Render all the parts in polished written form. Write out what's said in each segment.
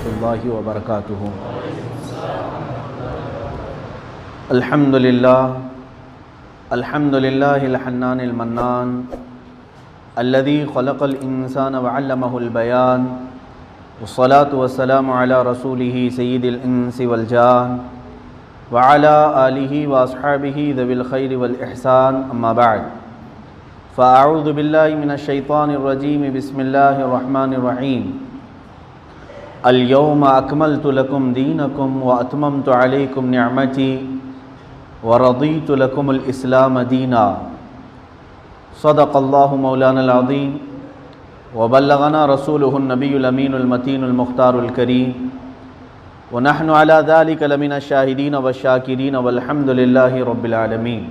रहमतुल्लाहि व बरकातुहू। अल्हम्दुलिल्लाहिल हन्नानिल मन्नान अल्लज़ी खलक़ल इंसान व अल्लमहुल बयान वस्सलातु वस्सलामु अला रसूलिही सय्यिदिल इंसी वल जान व अला आलिही व अस्हाबिही ज़विल खैरि वल इहसान, अम्मा बअद। फ़अऊज़ु बिल्लाहि मिनश शैतानिर रजीम, बिस्मिल्लाहिर रहमानिर रहीम। अल यौमा अकमलतु लकुम दीनकुम व अतममतु अलैकुम निअमती व रदीतु लकुमुल इस्लाम दीना। सदक़ल्लाहु मौलानल अज़ीम व बल्लगना रसूलुहुन नबियुल अमीनुल मतीनुल मुख्तारुल करीम व नहनु अला ज़ालिका लमिनश शाहिदीन व शाकिरीन वल्हम्दुलिल्लाहि रब्बिल आलमीन।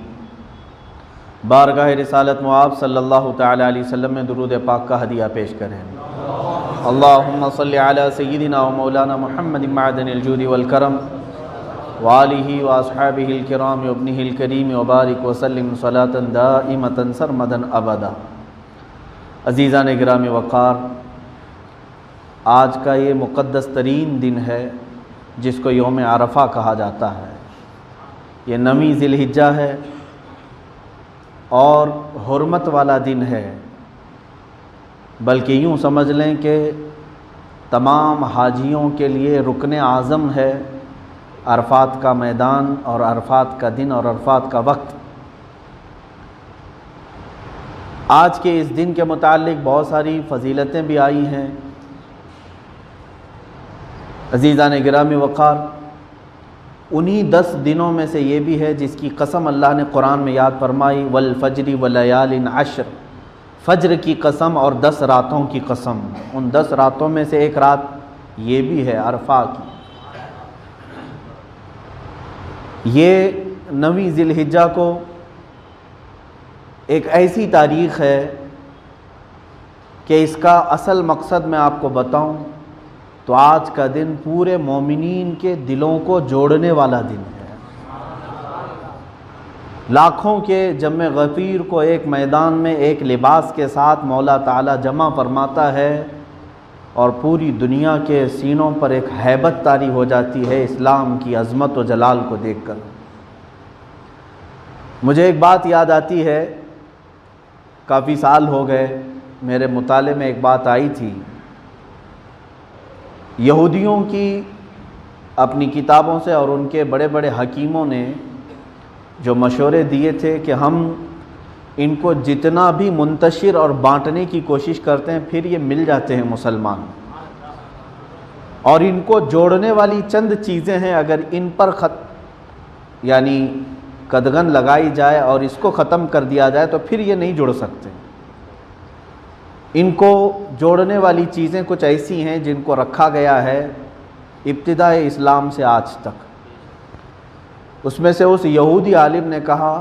बारगाह रिसालत मुआब सल्लल्लाहु तआला अलैहि वसल्लम में दुरूद पाक का हदिया पेश करें। अल्लाहुम्मा सल्लि अला सय्यिदिना व मौलाना मुहम्मदिन मअदनिल जूदि वल करम व आलिहि व अस्हाबिहिल किराम व इब्निहिल करीम व बारिक व सल्लिम सलातन दाइमतन सरमदन अबदा। अज़ीज़ान गिरामी वक़ार, आज का ये मुक़द्दस तरीन दिन है जिसको यौम अरफ़ा कहा जाता है। ये 9वीं ज़िलहिज्जा है और हुर्मत वाला दिन है, बल्कि यूँ समझ लें कि तमाम हाजियों के लिए रुकने आज़म है अरफ़ात का मैदान और अरफ़ात का दिन और अरफ़ात का वक्त। आज के इस दिन के मुताल्लिक़ बहुत सारी फ़जीलतें भी आई हैं। अज़ीज़ान गिरामी वक़ार, उन्हीं 10 दिनों में से ये भी है जिसकी कसम अल्लाह ने कुरान में याद फरमाई, वल फ़ज्रि व लयालिन अश्र, फ़ज्र की कसम और 10 रातों की कसम। उन 10 रातों में से एक रात ये भी है अरफ़ा की। ये 9वीं ज़िलहिज्जा को एक ऐसी तारीख़ है कि इसका असल मकसद मैं आपको बताऊं तो आज का दिन पूरे मोमिनीन के दिलों को जोड़ने वाला दिन है। लाखों के जम्मे गफ़ीर को एक मैदान में एक लिबास के साथ मौला ताला जमा फरमाता है और पूरी दुनिया के सीनों पर एक हैबत तारी हो जाती है इस्लाम की अज़मत व जलाल को देखकर। मुझे एक बात याद आती है, काफ़ी साल हो गए, मेरे मुताले में एक बात आई थी। यहूदियों की अपनी किताबों से और उनके बड़े बड़े हकीमों ने जो मशवरे दिए थे कि हम इनको जितना भी मुंतशिर और बांटने की कोशिश करते हैं फिर ये मिल जाते हैं मुसलमान, और इनको जोड़ने वाली चंद चीज़ें हैं, अगर इन पर यानी कदगन लगाई जाए और इसको ख़त्म कर दिया जाए तो फिर ये नहीं जुड़ सकते। इनको जोड़ने वाली चीज़ें कुछ ऐसी हैं जिनको रखा गया है इब्तिदाए इस्लाम से आज तक। उसमें से उस यहूदी आलिम ने कहा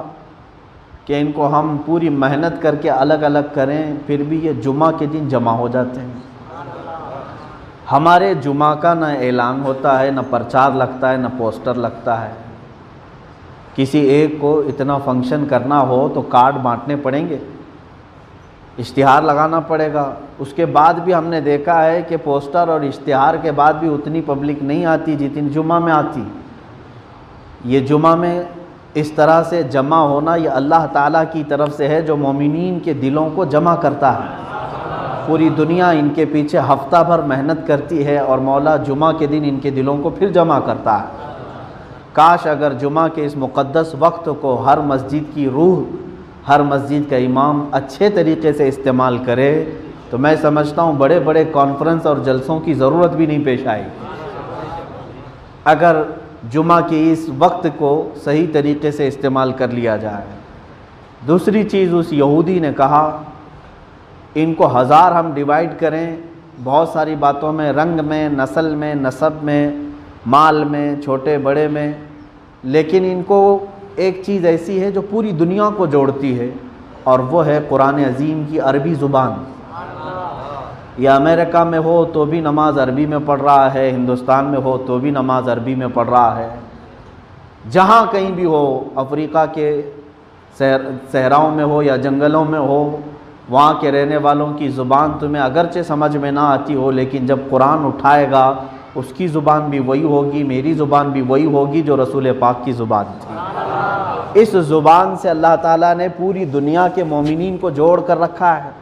कि इनको हम पूरी मेहनत करके अलग अलग करें फिर भी ये जुमा के दिन जमा हो जाते हैं। हमारे जुमा का न ऐलान होता है, न प्रचार लगता है, न पोस्टर लगता है। किसी एक को इतना फंक्शन करना हो तो कार्ड बांटने पड़ेंगे, इश्तिहार लगाना पड़ेगा। उसके बाद भी हमने देखा है कि पोस्टर और इश्तिहार के बाद भी उतनी पब्लिक नहीं आती जितनी जुमा में आती। ये जुमा में इस तरह से जमा होना ये अल्लाह ताला की तरफ से है जो मोमिनीन के दिलों को जमा करता है। पूरी दुनिया इनके पीछे हफ्ता भर मेहनत करती है और मौला जुमा के दिन इनके दिलों को फिर जमा करता है। काश अगर जुमा के इस मुक़द्दस वक्त को हर मस्जिद की रूह, हर मस्जिद का इमाम अच्छे तरीक़े से इस्तेमाल करे तो मैं समझता हूँ बड़े बड़े कॉन्फ्रेंस और जलसों की ज़रूरत भी नहीं पेश आएगी। अगर जुमा के इस वक्त को सही तरीक़े से इस्तेमाल कर लिया जाए। दूसरी चीज़, उस यहूदी ने कहा इनको 1000 हम डिवाइड करें बहुत सारी बातों में, रंग में, नस्ल में, नसब में, माल में, छोटे बड़े में, लेकिन इनको एक चीज़ ऐसी है जो पूरी दुनिया को जोड़ती है और वो है कुरान अज़ीम की अरबी ज़ुबान। या अमेरिका में हो तो भी नमाज अरबी में पढ़ रहा है, हिंदुस्तान में हो तो भी नमाज अरबी में पढ़ रहा है, जहाँ कहीं भी हो, अफ्रीका के सहराओं में हो या जंगलों में हो, वहाँ के रहने वालों की ज़ुबान तुम्हें अगरचे समझ में ना आती हो, लेकिन जब कुरान उठाएगा उसकी ज़ुबान भी वही होगी, मेरी ज़ुबान भी वही होगी जो रसूल पाक की ज़ुबान थी। इस ज़ुबान से अल्लाह ताला ने पूरी दुनिया के मोमिनीन को जोड़ कर रखा है।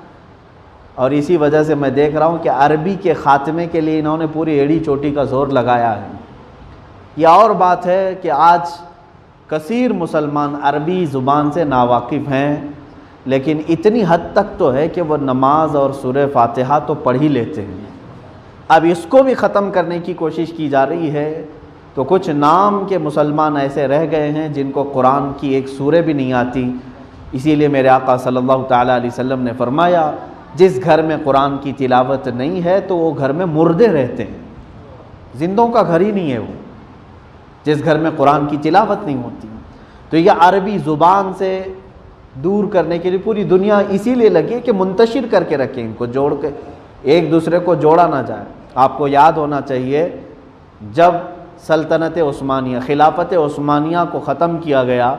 और इसी वजह से मैं देख रहा हूँ कि अरबी के ख़ात्मे के लिए इन्होंने पूरी एड़ी चोटी का ज़ोर लगाया है। यह और बात है कि आज कसीर मुसलमान अरबी ज़ुबान से नावाकिफ़ हैं, लेकिन इतनी हद तक तो है कि वह नमाज और सूरह फातिहा तो पढ़ ही लेते हैं। अब इसको भी ख़त्म करने की कोशिश की जा रही है। तो कुछ नाम के मुसलमान ऐसे रह गए हैं जिनको कुरान की एक सूरह भी नहीं आती। इसीलिए मेरे आका सल्लल्लाहु ताला अलैहि वसल्लम ने फरमाया, जिस घर में कुरान की तिलावत नहीं है तो वो घर में मुर्दे रहते हैं, जिंदों का घर ही नहीं है वो, जिस घर में कुरान की तिलावत नहीं होती। तो यह अरबी ज़ुबान से दूर करने के लिए पूरी दुनिया इसीलिए लगी कि मुंतशिर करके रखें, इनको जोड़ के एक दूसरे को जोड़ा ना जाए। आपको याद होना चाहिए, जब सल्तनत उस्मानिया, खिलाफत उस्मानिया को ख़त्म किया गया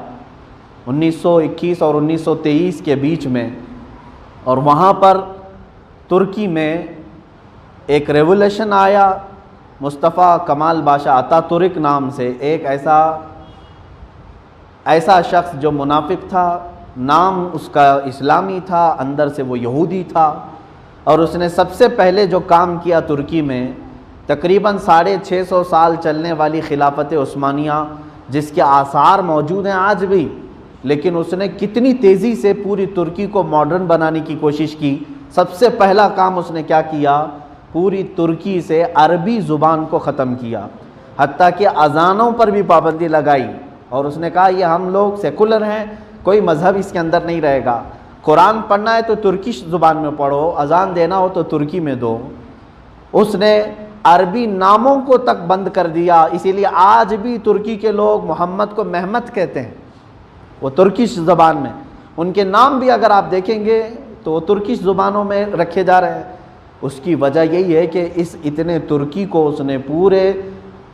1921 और 1923 के बीच में, और वहाँ पर तुर्की में एक रेवोल्यूशन आया। मुस्तफ़ा कमाल बादशाह अतातुर्क नाम से एक ऐसा शख्स जो मुनाफिक था, नाम उसका इस्लामी था, अंदर से वो यहूदी था, और उसने सबसे पहले जो काम किया तुर्की में, तकरीबन 650 साल चलने वाली खिलाफत उस्मानिया जिसके आसार मौजूद हैं आज भी, लेकिन उसने कितनी तेज़ी से पूरी तुर्की को मॉडर्न बनाने की कोशिश की। सबसे पहला काम उसने क्या किया, पूरी तुर्की से अरबी ज़ुबान को ख़त्म किया, हत्ता कि अज़ानों पर भी पाबंदी लगाई। और उसने कहा ये हम लोग सेकुलर हैं, कोई मज़हब इसके अंदर नहीं रहेगा, कुरान पढ़ना है तो तुर्किश ज़ुबान में पढ़ो, अज़ान देना हो तो तुर्की में दो। उसने अरबी नामों को तक बंद कर दिया। इसीलिए आज भी तुर्की के लोग मोहम्मद को महमद कहते हैं, वो तुर्किश ज़ुबान में। उनके नाम भी अगर आप देखेंगे तो वो तुर्किश ज़ुबानों में रखे जा रहे हैं। उसकी वजह यही है कि इस इतने तुर्की को उसने पूरे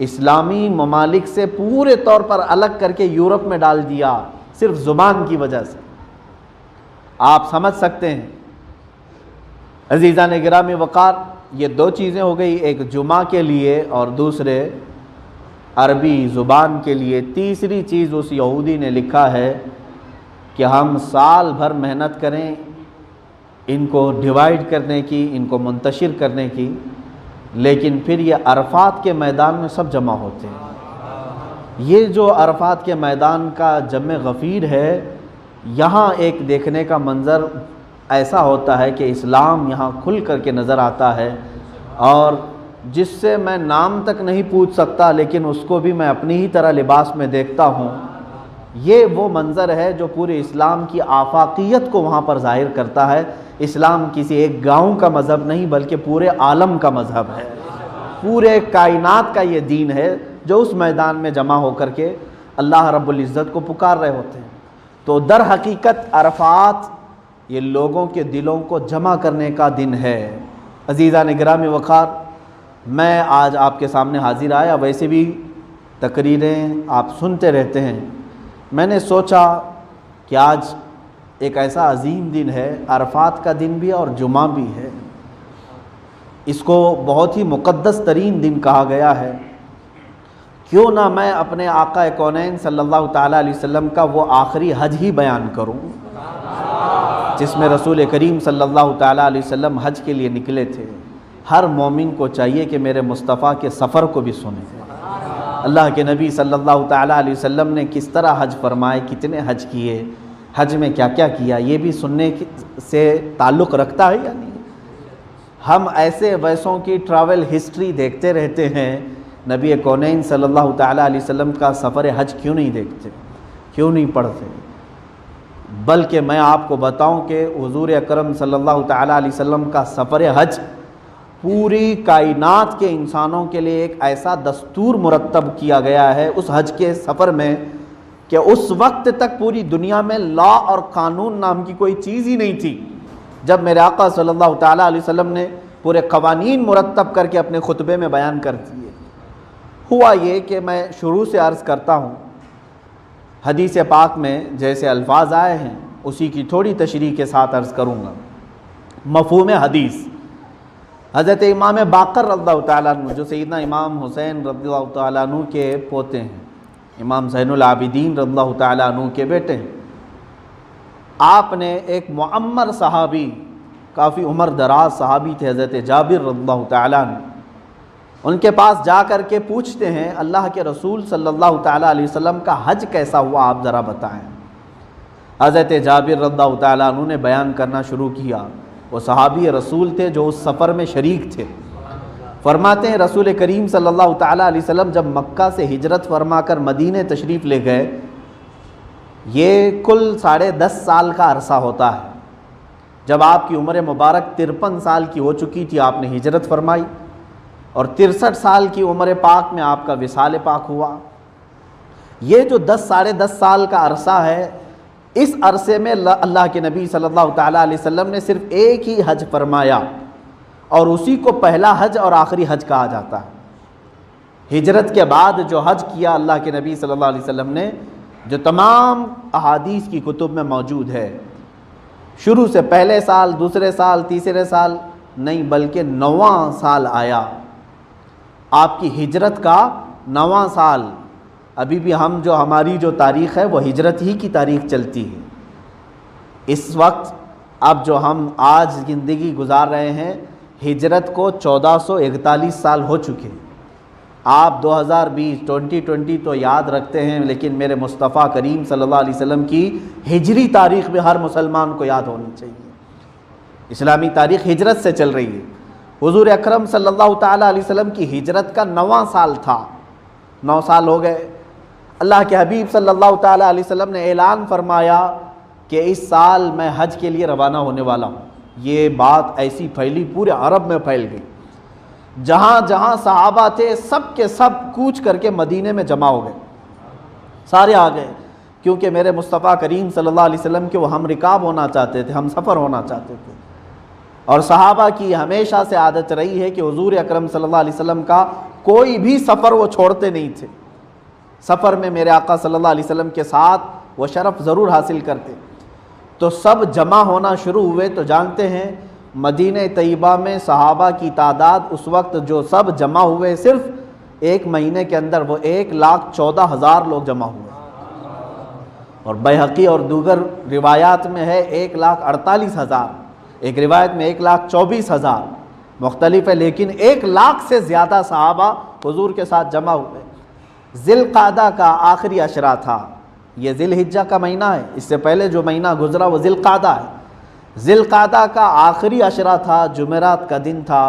इस्लामी ममालिक से पूरे तौर पर अलग करके यूरोप में डाल दिया, सिर्फ ज़ुबान की वजह से। आप समझ सकते हैं अज़ीज़ान गिरामी वक़ार, ये दो चीज़ें हो गई, एक जुमा के लिए और दूसरे अरबी ज़ुबान के लिए। तीसरी चीज़ उस यहूदी ने लिखा है कि हम साल भर मेहनत करें इनको डिवाइड करने की, इनको मुंतशिर करने की, लेकिन फिर ये अरफात के मैदान में सब जमा होते हैं। ये जो अरफात के मैदान का जमे गफ़ीर है, यहाँ एक देखने का मंज़र ऐसा होता है कि इस्लाम यहाँ खुल करके नज़र आता है, और जिससे मैं नाम तक नहीं पूछ सकता लेकिन उसको भी मैं अपनी ही तरह लिबास में देखता हूँ। ये वो मंज़र है जो पूरे इस्लाम की आफाकियत को वहाँ पर ज़ाहिर करता है। इस्लाम किसी एक गांव का मज़हब नहीं बल्कि पूरे आलम का मज़हब है, पूरे कायनात का ये दीन है जो उस मैदान में जमा होकर के अल्लाह रब्बुल इज़्ज़त को पुकार रहे होते हैं। तो दर हकीकत अरफात ये लोगों के दिलों को जमा करने का दिन है। अज़ीज़ान गिरामी वक़ार, मैं आज आपके सामने हाजिर आया, वैसे भी तकरीरें आप सुनते रहते हैं। मैंने सोचा कि आज एक ऐसा अजीम दिन है, अरफात का दिन भी और जुमा भी है। इसको बहुत ही मुक़द्दस तरीन दिन कहा गया है। क्यों ना मैं अपने आका कौनैन सल्लल्लाहु ताला अलैहि वसल्लम का वो आखिरी हज ही बयान करूं, जिसमें रसूल करीम सल्लल्लाहु ताला अलैहि वसल्लम हज के लिए निकले थे। हर मोमिन को चाहिए कि मेरे मुस्तफ़ा के सफ़र को भी सुने। अल्लाह के नबी सल्लल्लाहु ताला अलैहि वसल्लम ने किस तरह हज फरमाए, कितने हज किए, हज में क्या क्या किया, ये भी सुनने से ताल्लुक़ रखता है या नहीं। हम ऐसे वैसों की ट्रैवल हिस्ट्री देखते रहते हैं, नबी कौनैन सल्लल्लाहु ताला अलैहि वसल्लम का सफ़र हज क्यों नहीं देखते, क्यों नहीं पढ़ते। बल्कि मैं आपको बताऊं कि हुज़ूर अकरम सल्लल्लाहु ताला अलैहि वसल्लम का सफ़र हज पूरी कायनात के इंसानों के लिए एक ऐसा दस्तूर मुरत्तब किया गया है उस हज के सफ़र में कि उस वक्त तक पूरी दुनिया में लॉ और कानून नाम की कोई चीज़ ही नहीं थी। जब मेरे आका सल्लल्लाहु ताला अलैहि वसल्लम ने पूरे क़वानीन मुरत्तब करके अपने खुतबे में बयान कर दिए, हुआ ये कि मैं शुरू से अर्ज़ करता हूँ, हदीस पाक में जैसे अल्फाज आए हैं उसी की थोड़ी तशरीह के साथ अर्ज़ करूँगा। मफ़हूम हदीस, हज़रत इमाम बाकर रज़ियल्लाहु ताला अन्हु, जो सैयदना इमाम हुसैन रज़ियल्लाहु ताला अन्हु के पोते हैं, इमाम ज़ैनुल आबिदीन रज़ियल्लाहु ताला अन्हु के बेटे हैं, आपने एक मुअम्मर सहाबी, काफ़ी उम्र दराज सहाबी थे हज़रत जाबिर रज़ियल्लाहु ताला अन्हु, उनके पास जा कर के पूछते हैं अल्लाह के रसूल सल्लल्लाहु ताला अलैहि वसल्लम का हज कैसा हुआ, आप ज़रा बताएं। हज़रत जाबिर रज़ियल्लाहु ताला अन्हु ने बयान करना शुरू किया। वो सहाबी रसूल थे जो उस सफ़र में शरीक थे। फरमाते हैं रसूल करीम सल्लल्लाहु ताला अलैहि वसल्लम जब मक्का से हिजरत फरमा कर मदीने तशरीफ़ ले गए, ये कुल 10.5 साल का अरसा होता है। जब आपकी उम्र मुबारक 53 साल की हो चुकी थी, आपने हिजरत फरमाई और 63 साल की उम्र पाक में आपका विसाल पाक हुआ। ये जो 10-10.5 साल का अरसा है, इस अरसे में अल्लाह के नबी सल्लल्लाहु ताला अलैहि वसल्लम ने सिर्फ एक ही हज फरमाया और उसी को पहला हज और आखिरी हज कहा जाता है। हिजरत के बाद जो हज किया अल्लाह के नबी सल्लल्लाहु अलैहि वसल्लम ने, जो तमाम अहादीस की कुतुब में मौजूद है, शुरू से पहले साल, दूसरे साल, तीसरे साल नहीं, बल्कि 9वां साल आया, आपकी हिजरत का 9वां साल। अभी भी हम जो हमारी जो तारीख़ है वो हिजरत ही की तारीख़ चलती है। इस वक्त अब जो हम आज ज़िंदगी गुजार रहे हैं, हिजरत को 1441 साल हो चुके हैं। आप 2020 तो याद रखते हैं, लेकिन मेरे मुस्तफ़ा करीम सल्लल्लाहु अलैहि वसल्लम की हिजरी तारीख़ भी हर मुसलमान को याद होनी चाहिए। इस्लामी तारीख़ हिजरत से चल रही है। हुज़ूर अकरम सल्लल्लाहु ताला अलैहि वसल्लम की हिजरत का 9वां साल था। 9 साल हो गए। अल्लाह के हबीब सल्लल्लाहु ताला अलैहि वसल्लम ने ऐलान फरमाया कि इस साल मैं हज के लिए रवाना होने वाला हूँ। ये बात ऐसी फैली, पूरे अरब में फैल गई। जहाँ जहाँ सहाबा थे सब के सब कूच करके मदीने में जमा हो गए, सारे आ गए, क्योंकि मेरे मुस्तफ़ा करीम सल्लल्लाहु अलैहि वसल्लम के वो हम रिकाब होना चाहते थे, हम सफ़र होना चाहते थे। और सहाबा की हमेशा से आदत रही है कि हुज़ूर अकरम सल्लल्लाहु अलैहि वसल्लम का कोई भी सफ़र वो छोड़ते नहीं थे। सफ़र में मेरे आका सल्लल्लाहु अलैहि वसल्लम के साथ वो शरफ़ ज़रूर हासिल करते। तो सब जमा होना शुरू हुए। तो जानते हैं मदीने तैयबा में सहाबा की तादाद उस वक्त जो सब जमा हुए, सिर्फ 1 महीने के अंदर वो 1,14,000 लोग जमा हुए। और बैहक़ी और दूसर रिवायात में है 1,48,000, एक रिवायत में 1,24,000, मुख्तलिफ है, लेकिन 1 लाख से ज़्यादा सहाबा हुजूर के साथ जमा हुए। ज़िलक़ादा का आखिरी अशरा था। ये ज़िलहिज्जा का महीना है, इससे पहले जो महीना गुजरा वो ज़िलक़ादा है। ज़िलक़ादा का आखिरी अशरा था, जुमेरात का दिन था।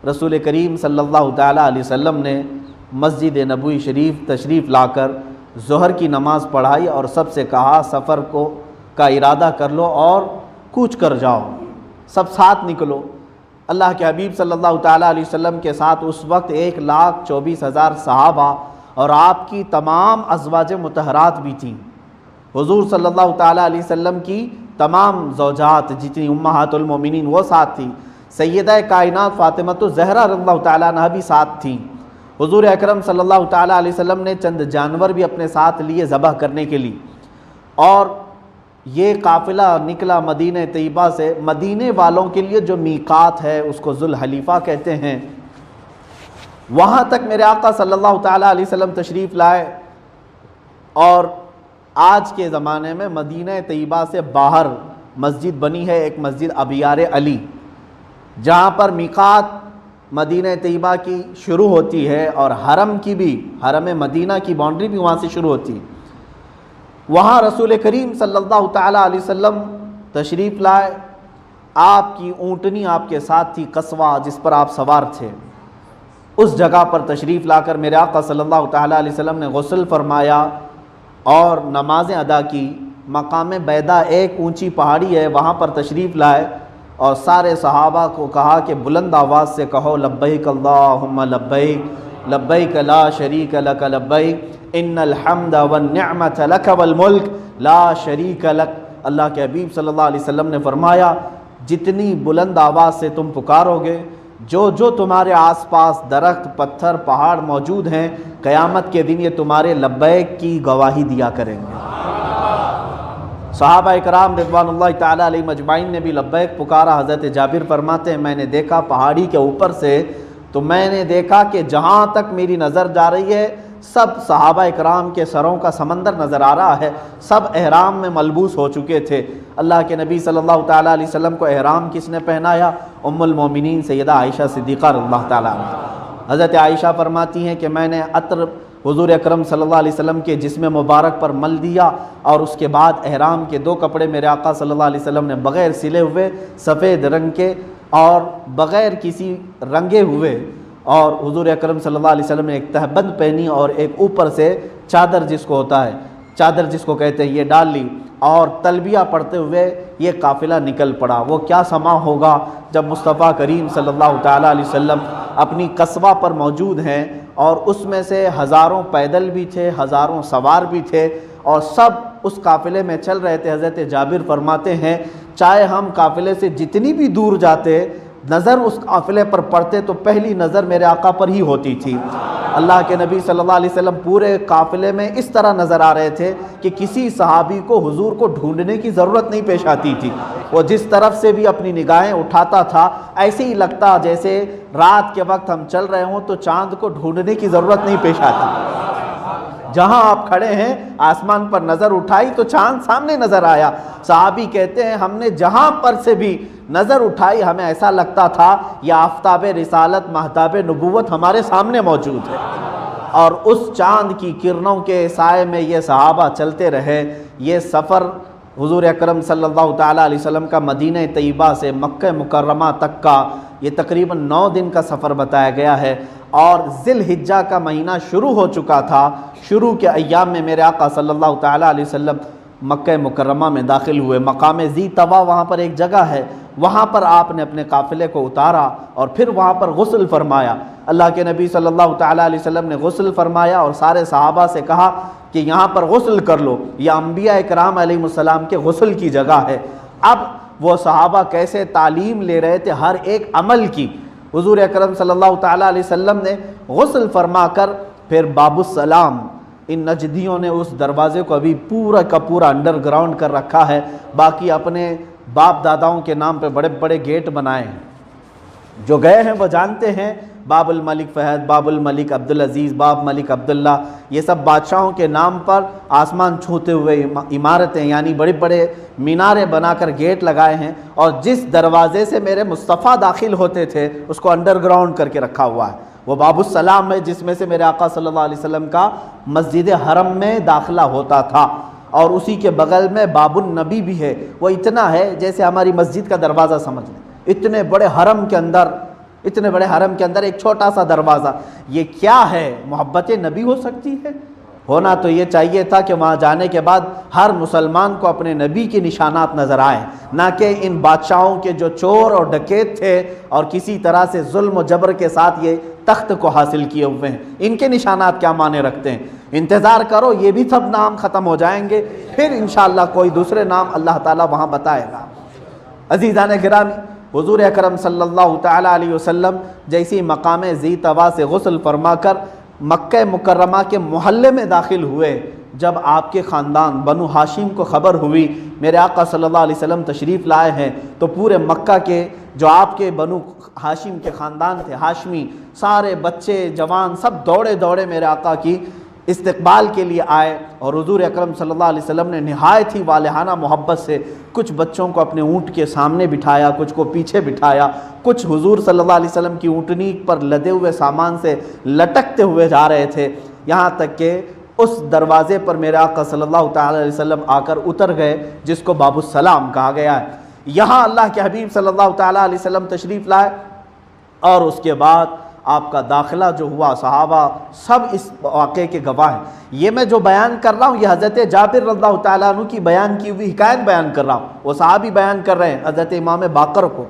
रसूल करीम सल्लल्लाहु ताला अलैहि वसल्लम ने मस्जिद नबवी शरीफ तशरीफ़ लाकर ज़ोहर की नमाज़ पढ़ाई और सबसे कहा सफ़र को का इरादा कर लो और कूच कर जाओ, सब साथ निकलो। अल्लाह के हबीब सल्लल्लाहु ताला अलैहि वसल्लम के साथ उस वक्त 1,24,000 सहाबा और आपकी तमाम अज़वाज मुतहरात भी थीं। हुज़ूर सल्लल्लाहु ताला अलैहि वसल्लम की तमाम ज़ौजात जितनी उम्महातुल मोमिनीन वो साथ थी। सैयदा कायनात फ़ातिमतु ज़हरा रज़ियल्लाहु ताला अन्हा भी साथ थीं। हुज़ूर अकरम सल्लल्लाहु ताला अलैहि वसल्लम ने चंद जानवर भी अपने साथ लिए ज़बह करने के लिए। और ये काफ़िला निकला मदीने तैयबा से। मदीने वालों के लिए जो मीकात है उसको ज़ुल हलीफ़ा कहते हैं। वहाँ तक मेरे आका सल्लल्लाहु ताला अलैहि वसल्लम तशरीफ़ लाए। और आज के ज़माने में मदीने तैयबा से बाहर मस्जिद बनी है, एक मस्जिद अबियार अली, जहाँ पर मीकात मदीने तैयबा की शुरू होती है और हरम की भी, हरम मदीना की बाउंड्री भी वहाँ से शुरू होती है। वहाँ रसूल करीम सल्लल्लाहु ताला अलैहि वसल्लम तशरीफ़ लाए। आपकी ऊँटनी आपके साथ थी, कस्वा, जिस पर आप सवार थे। उस जगह पर तशरीफ़ लाकर मेरे आका सल्लल्लाहु ताला अलैहि वसल्लम ने गुस्ल फरमाया और नमाज़ें अदा की। मकाम बैदा एक ऊंची पहाड़ी है, वहाँ पर तशरीफ़ लाए और सारे सहाबा को कहा कि बुलंद आवाज़ से कहो लब्बैक अल्लाहुम्मा लब्बैक, लब्बैक ला शरीक लक लब्बैक, इन्नल हम्द वन निअमत लक वल मुल्क ला शरीक लक। अल्लाह के हबीब सल्लल्लाहु अलैहि वसल्लम ने फरमाया, जितनी बुलंद आवाज़ से तुम पुकारोगे, जो जो तुम्हारे आसपास दरख्त, पत्थर, पहाड़ मौजूद हैं, क़यामत के दिन ये तुम्हारे लब्बैक की गवाही दिया करेंगे। सहाबा इकराम रिज़वानुल्लाहि ताला अलैहिम अजमाइन ने भी लब्बैक पुकारा। हज़रत जाबिर फरमाते हैं मैंने देखा पहाड़ी के ऊपर से, तो मैंने देखा कि जहाँ तक मेरी नज़र जा रही है सब सहाबा इकराम के सरों का समंदर नज़र आ रहा है। सब एहराम में मलबूस हो चुके थे। अल्लाह के नबी सल्लल्लाहु ताला अलैहि वसल्लम को एहराम किसने पहनाया? उम्मुल मोमिनीन सैयदा आयशा सिद्दीक़ा रज़ियल्लाहु ताला अन्हा। हज़रत आयशा फरमाती हैं कि मैंने अत्र हुज़ूर अकरम सल्लल्लाहु अलैहि वसल्लम के जिस्म मुबारक पर मल दिया और उसके बाद एहराम के 2 कपड़े मेरे आका सल्लल्लाहु अलैहि वसल्लम ने बग़ैर सिले हुए सफ़ेद रंग के और बग़ैर किसी रंगे हुए, और हुज़ूर अकरम सल्लल्लाहु अलैहि वसल्लम ने एक तहबंद पहनी और एक ऊपर से चादर जिसको होता है, चादर जिसको कहते हैं, ये डाल ली और तलबिया पढ़ते हुए ये काफ़िला निकल पड़ा। वो क्या समा होगा जब मुस्तफ़ा करीम सल्लल्लाहु ताला अलैहि वसल्लम अपनी कस्बा पर मौजूद हैं और उसमें से हज़ारों पैदल भी थे, हज़ारों सवार भी थे और सब उस काफ़िले में चल रहे थे। हज़रत जाबिर फरमाते हैं चाहे हम काफ़िले से जितनी भी दूर जाते, नज़र उस काफ़िले पर पड़ते तो पहली नज़र मेरे आका पर ही होती थी। अल्लाह के नबी सल्लल्लाहु अलैहि वसल्लम पूरे काफ़िले में इस तरह नज़र आ रहे थे कि किसी सहाबी को हुजूर को ढूंढने की ज़रूरत नहीं पेश आती थी। वो जिस तरफ से भी अपनी निगाहें उठाता था ऐसे ही लगता जैसे रात के वक्त हम चल रहे हों तो चाँद को ढूंढने की ज़रूरत नहीं पेश आती। जहाँ आप खड़े हैं आसमान पर नज़र उठाई तो चाँद सामने नज़र आया। सहाबी कहते हैं हमने जहाँ पर से भी नज़र उठाई हमें ऐसा लगता था यह आफ्ताब रिसालत महताब नबूवत हमारे सामने मौजूद है। और उस चाँद की किरणों के साए में ये सहाबा चलते रहे। ये सफ़र हुज़ूर अकरम सल्लल्लाहु ताला अलैहि वसल्लम का मदीना तैयबा से मक्का मुकर्रमा तक का ये तकरीबन 9 दिन का सफ़र बताया गया है और ज़िलहिज्जा का महीना शुरू हो चुका था। शुरू के अय्याम में मेरे आका सल्लल्लाहु ताला अलैहि वसल्लम मक्का मुकर्रमा में दाखिल हुए। मकाम ज़ी तवा वहाँ पर एक जगह है, वहाँ पर आपने अपने काफ़िले को उतारा और फिर वहाँ पर गुस्ल फरमाया। अल्लाह के नबी सल्लल्लाहु ताला अलैहि वसल्लम ने गुस्ल फरमाया और सारे सहाबा से कहा कि यहाँ पर गुस्ल कर लो, यह अम्बिया इकराम अलैहिमुस्सलाम के गुस्ल की जगह है। अब वो सहाबा कैसे तालीम ले रहे थे हर एक अमल की। हुज़ूर अकरम सल्लल्लाहु ताला अलैहि वसल्लम ने गुस्ल फरमा कर फिर बाबुस्सलाम, इन नजदियों ने उस दरवाज़े को अभी पूरा का पूरा अंडरग्राउंड कर रखा है, बाकी अपने बाप दादाओं के नाम पे बड़े बड़े गेट बनाए हैं। जो गए हैं वो जानते हैं, बाबुल मलिक फ़हद, बाबुल मलिक अब्दुल अज़ीज़, बाब मलिक अब्दुल्ला, ये सब बादशाहों के नाम पर आसमान छूते हुए इमारतें यानी बड़े बड़े मीनारे बनाकर गेट लगाए हैं। और जिस दरवाज़े से मेरे मुस्तफ़ा दाखिल होते थे उसको अंडरग्राउंड करके रखा हुआ है। वो बाबुस्सलाम है जिसमें से मेरे आका सल्लल्लाहु अलैहि वसल्लम का मस्जिद हरम में दाखिला होता था और उसी के बगल में बाबुल नबी भी है। वो इतना है जैसे हमारी मस्जिद का दरवाज़ा समझ लें, इतने बड़े हरम के अंदर एक छोटा सा दरवाज़ा। ये क्या है? मोहब्बत नबी हो सकती है? होना तो ये चाहिए था कि वहाँ जाने के बाद हर मुसलमान को अपने नबी के निशानात नज़र आए, ना कि इन बादशाहों के जो चोर और डकैत थे और किसी तरह से जुल्म और जबर के साथ ये तख्त को हासिल किए हुए हैं, इनके निशानात क्या माने रखते हैं। इंतज़ार करो, ये भी सब नाम ख़त्म हो जाएंगे, फिर इंशाअल्लाह कोई दूसरे नाम अल्लाह ताला वहाँ बताएगा। अज़ीज़ान गिरामी, हुज़ूर अकरम सल्लल्लाहु ताला अलैहि वसल्लम जैसी मकाम ज़ी तवा से गुस्ल फरमाकर मक्का मुकर्रमा के मोहल्ले में दाखिल हुए, जब आपके ख़ानदान बनु हाशिम को ख़बर हुई मेरे आका सल्लल्लाहु अलैहि वसल्लम तशरीफ़ लाए हैं, तो पूरे मक्का के जो आपके बनु हाशिम के ख़ानदान थे, हाशमी, सारे बच्चे जवान सब दौड़े दौड़े मेरे आका की इस्तकबाल के लिए आए। और हुज़ूर अकरम सल्लल्लाहु अलैहि वसल्लम ने निहायत ही वालेहाना मोहब्बत से कुछ बच्चों को अपने ऊँट के सामने बिठाया, कुछ को पीछे बिठाया, कुछ हुज़ूर सल्लल्लाहु अलैहि वसल्लम की ऊँटनी पर लदे हुए सामान से लटकते हुए जा रहे थे। यहाँ तक कि उस दरवाज़े पर मेरे आका सल्लल्लाहु ताला अलैहि वसल्लम आकर उतर गए, जिसको बाबुस्सलाम कहा गया है। यहाँ अल्लाह के हबीब सल्लल्लाहु ताला अलैहि वसल्लम तशरीफ़ लाए और उसके बाद आपका दाखिला जो हुआ, सहाबा सब इस वाक़े के गवाह हैं। ये मैं जो बयान कर रहा हूँ ये हज़रत जाबिर रज़ियल्लाहु ताला अन्हु की बयान की हुई हिकायत बयान कर रहा हूँ, वो सहाबी बयान कर रहे हैं हज़रत इमाम बाकर को।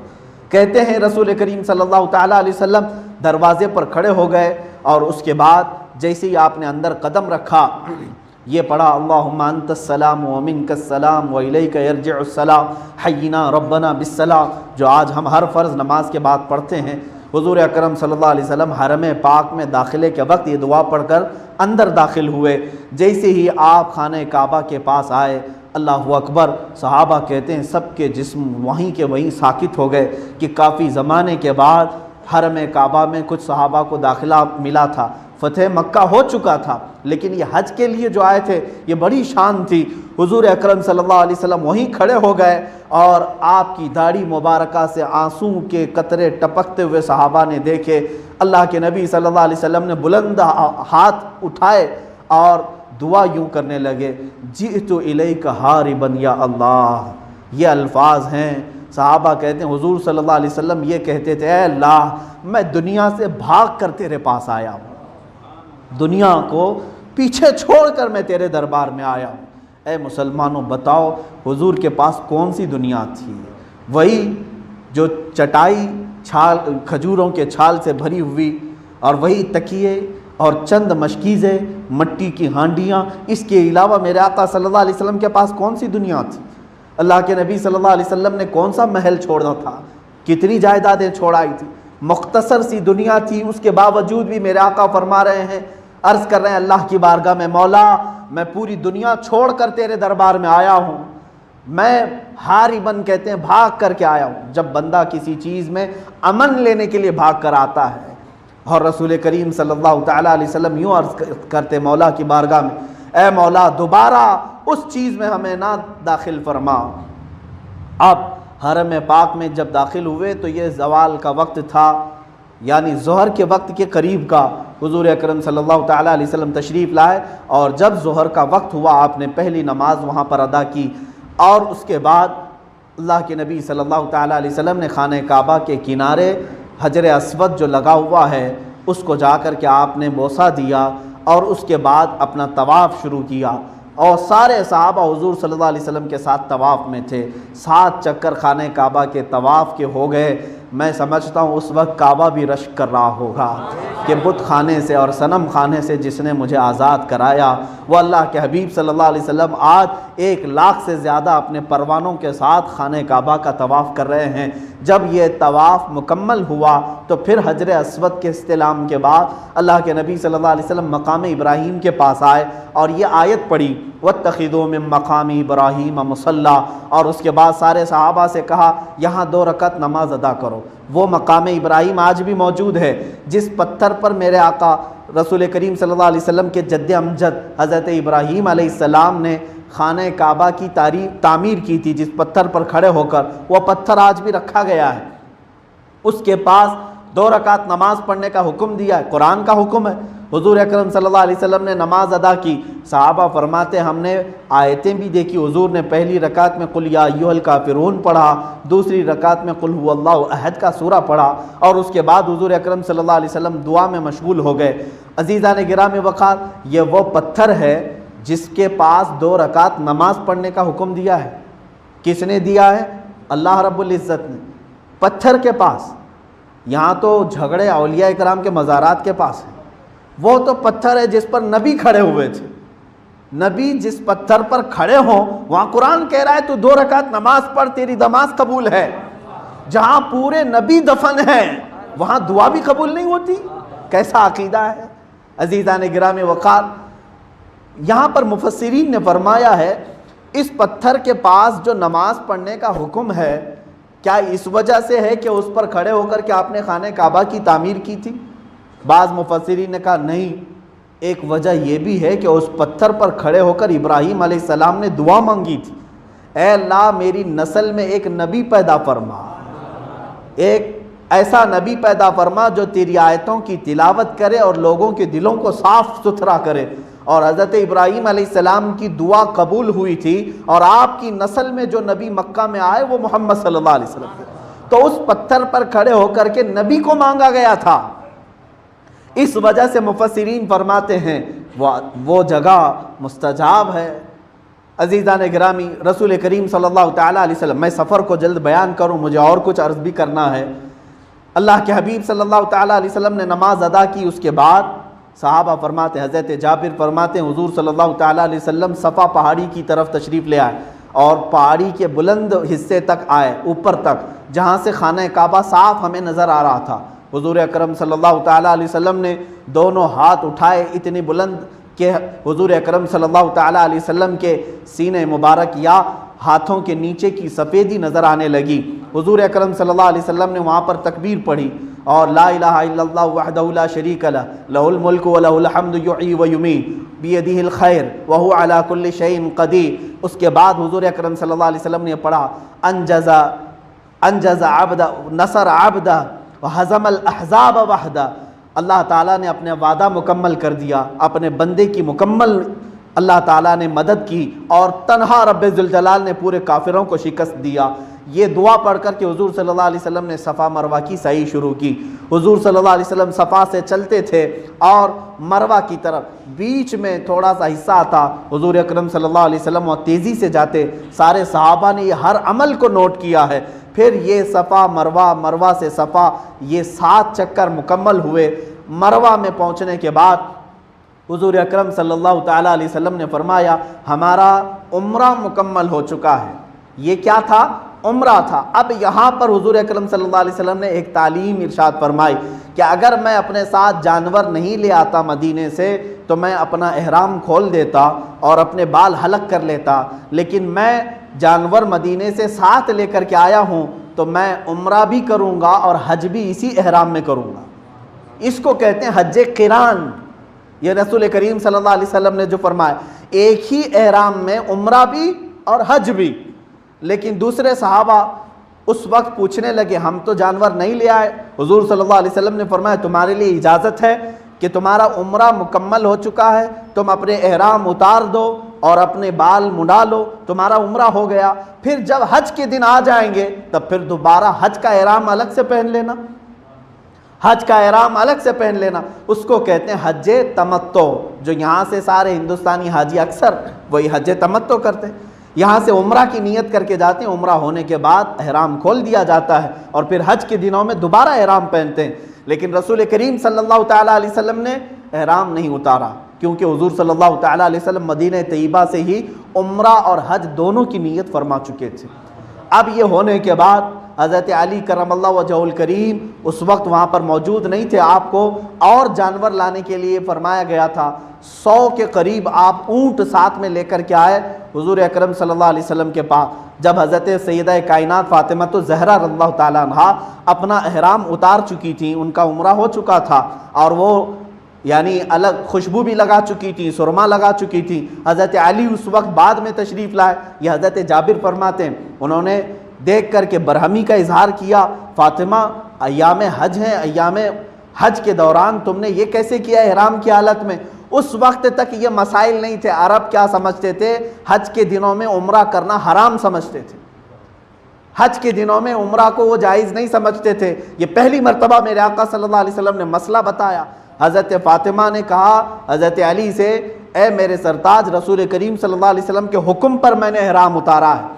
कहते हैं रसूल करीम सल्लल्लाहु ताला अलैहि वसल्लम दरवाज़े पर खड़े हो गए और उसके बाद जैसे ही आपने अंदर कदम रखा ये पढ़ा, अल्लाहुम्मा अंतस्सलाम व मिनकस्सलाम व इलैका यरजिउस्सलाम हय्यिना रब्बना बिस्सलाम, जो आज हम हर फ़र्ज़ नमाज के बाद पढ़ते हैं। हुज़ूर अकरम सल्लल्लाहु अलैहि वसल्लम हरम पाक में दाखिले के वक्त ये दुआ पढ़कर अंदर दाखिल हुए। जैसे ही आप खाने काबा के पास आए, अल्लाहु अकबर। सहाबा कहते हैं सबके जिस्म वहीं के वहीं साकित हो गए कि काफ़ी ज़माने के बाद हरम काबा में कुछ सहाबा को दाखिला मिला था। फ़तह मक्का हो चुका था, लेकिन ये हज के लिए जो आए थे ये बड़ी शान थी। हुजूर अकरम सल्लल्लाहु अलैहि वसल्लम वहीं खड़े हो गए और आपकी दाढ़ी मुबारका से आंसू के कतरे टपकते हुए सहाबा ने देखे। अल्लाह के नबी सल्लल्लाहु अलैहि वसल्लम ने बुलंद हाथ उठाए और दुआ यूँ करने लगे, जिअतु इलैका हारिबन या अल्लाह। ये अल्फाज हैं। सहाबा कहते हैं हुजूर सल्लल्लाहु अलैहि वसल्लम ये कहते थे, ऐ अल्लाह मैं दुनिया से भाग कर तेरे पास आया हूँ, दुनिया को पीछे छोड़कर मैं तेरे दरबार में आया हूँ। ऐ मुसलमानों बताओ हुजूर के पास कौन सी दुनिया थी? वही जो चटाई छाल खजूरों के छाल से भरी हुई, और वही तकिए और चंद मशकीज़े, मट्टी की हांडियाँ। इसके अलावा मेरे आका सल्लल्लाहु अलैहि वसल्लम के पास कौन सी दुनिया थी? अल्लाह के नबी सल्लल्लाहु अलैहि वसल्लम ने कौन सा महल छोड़ा था? कितनी जायदादें छोड़ाई थी? मुख्तसर सी दुनिया थी। उसके बावजूद भी मेरे आका फरमा रहे हैं, अर्ज़ कर रहे हैं अल्लाह की बारगाह में, मौला मैं पूरी दुनिया छोड़ कर तेरे दरबार में आया हूँ, मैं हारिबन कहते हैं भाग करके आया हूँ। जब बंदा किसी चीज़ में अमन लेने के लिए भाग कर आता है, और रसूल करीम सल्लल्लाहु तआला अलैहि वसल्लम यूँ अर्ज़ करते मौला की बारगाह में, ए मौला दोबारा उस चीज़ में हमें ना दाखिल फरमा। अब हरम पाक में जब दाखिल हुए तो ये ज़वाल का वक्त था, यानी ज़ोहर के वक्त के करीब का। हुजूर अकरम सल्लल्लाहु तआला अलैहि वसल्लम तशरीफ़ लाए और जब ज़ोहर का वक्त हुआ आपने पहली नमाज वहाँ पर अदा की, और उसके बाद अल्लाह के नबी सल्लल्लाहु तआला अलैहि वसल्लम ने खाने काबा के किनारे हजर अस्वद जो लगा हुआ है उसको जा कर के आपने बोसा दिया, और उसके बाद अपना तवाफ़ शुरू किया। और सारे सहाबा हुजूर सल्लल्लाहु अलैहि वसल्लम के साथ तवाफ़ में थे। 7 चक्कर खाने काबा के तवाफ़ के हो गए। मैं समझता हूँ उस वक्त काबा भी रश्क कर रहा होगा कि बुत खाने से और सनम खाने से जिसने मुझे आज़ाद कराया वो अल्लाह के हबीब सल्लल्लाहु अलैहि वसल्लम आज 1 लाख से ज़्यादा अपने परवानों के साथ खाने काबा का तवाफ़ कर रहे हैं। जब ये तवाफ़ मुकम्मल हुआ तो फिर हजर अस्वद के इस्तिलाम के बाद अल्लाह के नबी सल्लल्लाहु अलैहि वसल्लम मकाम इब्राहीम के पास आए और ये आयत पढ़ी, वत्तखिज़ू मिन मकाम इब्राहीम मुसल्ला। और उसके बाद सारे सहाबा से कहा यहाँ 2 रकात नमाज अदा करो। वो मकाम इब्राहीम आज भी मौजूद है जिस पत्थर पर मेरे आका रसूल करीम सल्लल्लाहु अलैहि वसल्लम के जद्द अमजद हज़रत इब्राहीम अलैहिस्सलाम ने खाने काबा की तामीर की थी, जिस पत्थर पर खड़े होकर, वो पत्थर आज भी रखा गया है। उसके पास 2 रकात नमाज पढ़ने का हुक्म दिया है, कुरान का हुक्म है। हुजूर अकरम सल्लल्लाहु अलैहि वसल्लम ने नमाज अदा की। सहाबा फरमाते हमने आयतें भी देखी। हुजूर ने पहली रकात में कुल या अय्युहल काफिरून पढ़ा, दूसरी रकात में कुल हुवल्लाहु अहद का सूरा पढ़ा, और उसके बाद हुजूर अकरम सल्लल्लाहु अलैहि वसल्लम दुआ में मशगूल हो गए। अज़ीज़ान गिराम वक़ार, ये वो पत्थर है जिसके पास 2 रकात नमाज पढ़ने का हुक्म दिया है। किसने दिया है? अल्लाह रब्बुल इज़्ज़त ने। पत्थर के पास, यहाँ तो झगड़े औलिया इकराम के मज़ारात के पास है। वो तो पत्थर है जिस पर नबी खड़े हुए थे। नबी जिस पत्थर पर खड़े हों वहाँ कुरान कह रहा है तू 2 रकात नमाज पढ़, तेरी नमाज कबूल है। जहाँ पूरे नबी दफन है वहाँ दुआ भी कबूल नहीं होती? कैसा अकीदा है अज़ीज़ान गिराम वक़ार। यहाँ पर मुफस्सिरीन ने फरमाया है इस पत्थर के पास जो नमाज पढ़ने का हुक्म है, क्या इस वजह से है कि उस पर खड़े होकर के आपने खाने काबा की तामीर की थी? बाज़ मुफस्सिरीन ने कहा नहीं, एक वजह यह भी है कि उस पत्थर पर खड़े होकर इब्राहीम अलैहिस्सलाम ने दुआ मांगी थी, ऐ अल्लाह मेरी नस्ल में एक नबी पैदा फरमा, एक ऐसा नबी पैदा फरमा जो तेरी आयतों की तिलावत करे और लोगों के दिलों को साफ सुथरा करे। और हज़रत इब्राहीम अलैहिस्सलाम की दुआ कबूल हुई थी और आपकी नस्ल में जो नबी मक्का में आए वो मोहम्मद सल्लल्लाहु अलैहि वसल्लम थे। तो उस पत्थर पर खड़े होकर के नबी को मांगा गया था। इस वजह से मुफस्सिरीन फरमाते हैं वो जगह मुस्तजाब है। अज़ीज़ान गिरामी, रसूल करीम सल्लल्लाहु तआला अलैहि वसल्लम, मैं सफ़र को जल्द बयान करूँ, मुझे और कुछ अर्ज़ भी करना है। अल्लाह के हबीब सल्लल्लाहु तआला अलैहि वसल्लम ने नमाज अदा की। उसके बाद सहाबा फरमाते, हज़रत जाबिर फरमाते हैं हुज़ूर सल्लल्लाहु तआला अलैहि वसल्लम सफ़ा पहाड़ी की तरफ तशरीफ़ ले आए और पहाड़ी के बुलंद हिस्से तक आए, ऊपर तक, जहाँ से खाना काबा साफ़ हमें नज़र आ रहा था। हुज़ूर अकरम सल्लल्लाहु तआला अलैहि वसल्लम ने दोनों हाथ उठाए इतनी बुलंद कि हुजूर अकरम सल्लल्लाहु ताला अलैहि वसल्लम के सीने मुबारक या हाथों के नीचे की सफ़ेदी नज़र आने लगी। हुजूर अकरम सल्लल्लाहु अलैहि वसल्लम ने वहाँ पर तकबीर पढ़ी और ला इलाहा इल्लल्लाह वहदहु ला शरीक लह लहुल मुल्कु व लहुल हम्दु युहयी व युमीत बियदिहिल खैर व हुवा अला कुल्लि शैइन क़दीर। उसके बाद हुजूर अकरम सल्लल्लाहु अलैहि वसल्लम ने पढ़ा अंजज़ा अब्दा नसर अब्दा व हज़मल अहज़ाब वहदा। अल्लाह ताला ने अपने वादा मुकम्मल कर दिया, अपने बंदे की मुकम्मल अल्लाह ताला ने मदद की और तन्हा रब्बे जुल जलाल ने पूरे काफिरों को शिकस्त दिया। ये दुआ पढ़ कर के हुजूर सल्लल्लाहु अलैहि वसल्लम ने सफ़ा मरवा की सही शुरू की। हुजूर सल्लल्लाहु अलैहि वसल्लम सफ़ा से चलते थे और मरवा की तरफ बीच में थोड़ा सा हिस्सा था, हुजूर अकरम सल्लल्लाहु अलैहि वसल्लम और तेज़ी से जाते। सारे सहाबा ने ये हर अमल को नोट किया है। फिर ये सफ़ा मरवा, मरवा से सफ़ा, ये 7 चक्कर मुकम्मल हुए। मरवा में पहुँचने के बाद हुजूर अकरम सल्लल्लाहु ताला अलैहि वसल्लम ने फरमाया हमारा उम्रा मुकम्मल हो चुका है। ये क्या था? उम्रा था। अब यहाँ पर हुजूर अकरम सल्लल्लाहु अलैहि वसल्लम ने एक तालीम इरशाद फरमाई कि अगर मैं अपने साथ जानवर नहीं ले आता मदीने से तो मैं अपना एहराम खोल देता और अपने बाल हलक कर लेता, लेकिन मैं जानवर मदीने से साथ लेकर के आया हूँ तो मैं उम्रा भी करूँगा और हज भी इसी एहराम में करूँगा। इसको कहते हैं हज क़िरान। ये रसूल करीम सल्लल्लाहु अलैहि वसल्लम ने जो फरमाया, एक ही एहराम में उम्रा भी और हज भी। लेकिन दूसरे सहाबा उस वक्त पूछने लगे हम तो जानवर नहीं ले आए। हुजूर सल्लल्लाहु अलैहि वसल्लम ने फरमाया तुम्हारे लिए इजाज़त है कि तुम्हारा उम्रा मुकम्मल हो चुका है, तुम अपने एहराम उतार दो और अपने बाल मुंडा लो, तुम्हारा उम्रा हो गया। फिर जब हज के दिन आ जाएंगे तब फिर दोबारा हज का एहराम अलग से पहन लेना, हज का एहराम अलग से पहन लेना। उसको कहते हैं हज तमत्तो। जो यहाँ से सारे हिंदुस्तानी हाजी अक्सर वही हज तमत्तो करते हैं, यहाँ से उम्रा की नीयत करके जाते हैं, उम्रा होने के बाद एहराम खोल दिया जाता है और फिर हज के दिनों में दोबारा एहराम पहनते हैं। लेकिन रसूल करीम सल्लल्लाहु ताला अलैहि वसल्लम ने एहराम नहीं उतारा, क्योंकि हुजूर सल्लल्लाहु ताला अलैहि वसल्लम मदीना तैयबा से ही उम्रा और हज दोनों की नीयत फरमा चुके थे। अब ये होने के बाद हज़रत अली करमल्लाहु वजहुल करीम उस वक्त वहाँ पर मौजूद नहीं थे। आपको और जानवर लाने के लिए फरमाया गया था। 100 के करीब आप ऊँट साथ में लेकर के आए हुजूर अकरम सल्लल्लाहु अलैहि वसल्लम के पास। जब हज़रत सैयदा कायनात फातिमा तो ज़हरा रज़ियल्लाहु ताला अन्हा अपना एहराम उतार चुकी थी, उनका उम्रा हो चुका था और वो यानी अलग खुशबू भी लगा चुकी थी, सुरमा लगा चुकी थी। हज़रत अली उस वक्त बाद में तशरीफ़ लाए। यह हज़रत जाबिर फरमाते हैं उन्होंने देख कर के बरहमी का इजहार किया, फातिमा अय्याम हज हैं, अय्याम हज के दौरान तुमने ये कैसे किया एहराम की हालत में? उस वक्त तक ये मसाइल नहीं थे। अरब क्या समझते थे? हज के दिनों में उम्रा करना हराम समझते थे, हज के दिनों में उम्रा को वो जायज़ नहीं समझते थे। ये पहली मरतबा मेरे आका सल्लल्लाहु अलैहि वसल्लम ने मसला बताया। हज़रत फ़ातिमा ने कहा हज़रत अली से, ए मेरे सरताज रसूल करीम सल्लल्लाहु अलैहि वसल्लम के हुक्म पर मैंने एहराम उतारा है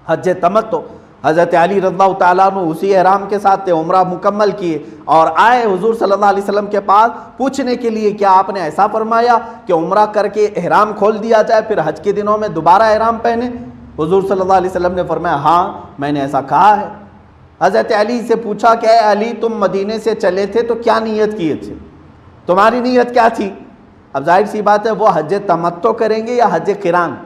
हज तमत्तो। हज़रत अली रज़ियल्लाहु ताला अन्हु उसी एहराम के साथ थे, उम्रा मुकम्मल किए और आए हुजूर सल्लल्लाहु अलैहि वसल्लम के पास पूछने के लिए क्या आपने ऐसा फरमाया कि उम्रा करके एहराम खोल दिया जाए फिर हज के दिनों में दोबारा एहराम पहने? हुजूर सल्लल्लाहु अलैहि वसल्लम ने फरमाया हाँ मैंने ऐसा कहा है। हज़रत अली से पूछा कि अली तुम मदीने से चले थे तो क्या नीयत किए थे, तुम्हारी नीयत क्या थी? अब जाहिर सी बात है वो हज तमत्तो करेंगे या हज क़िरान।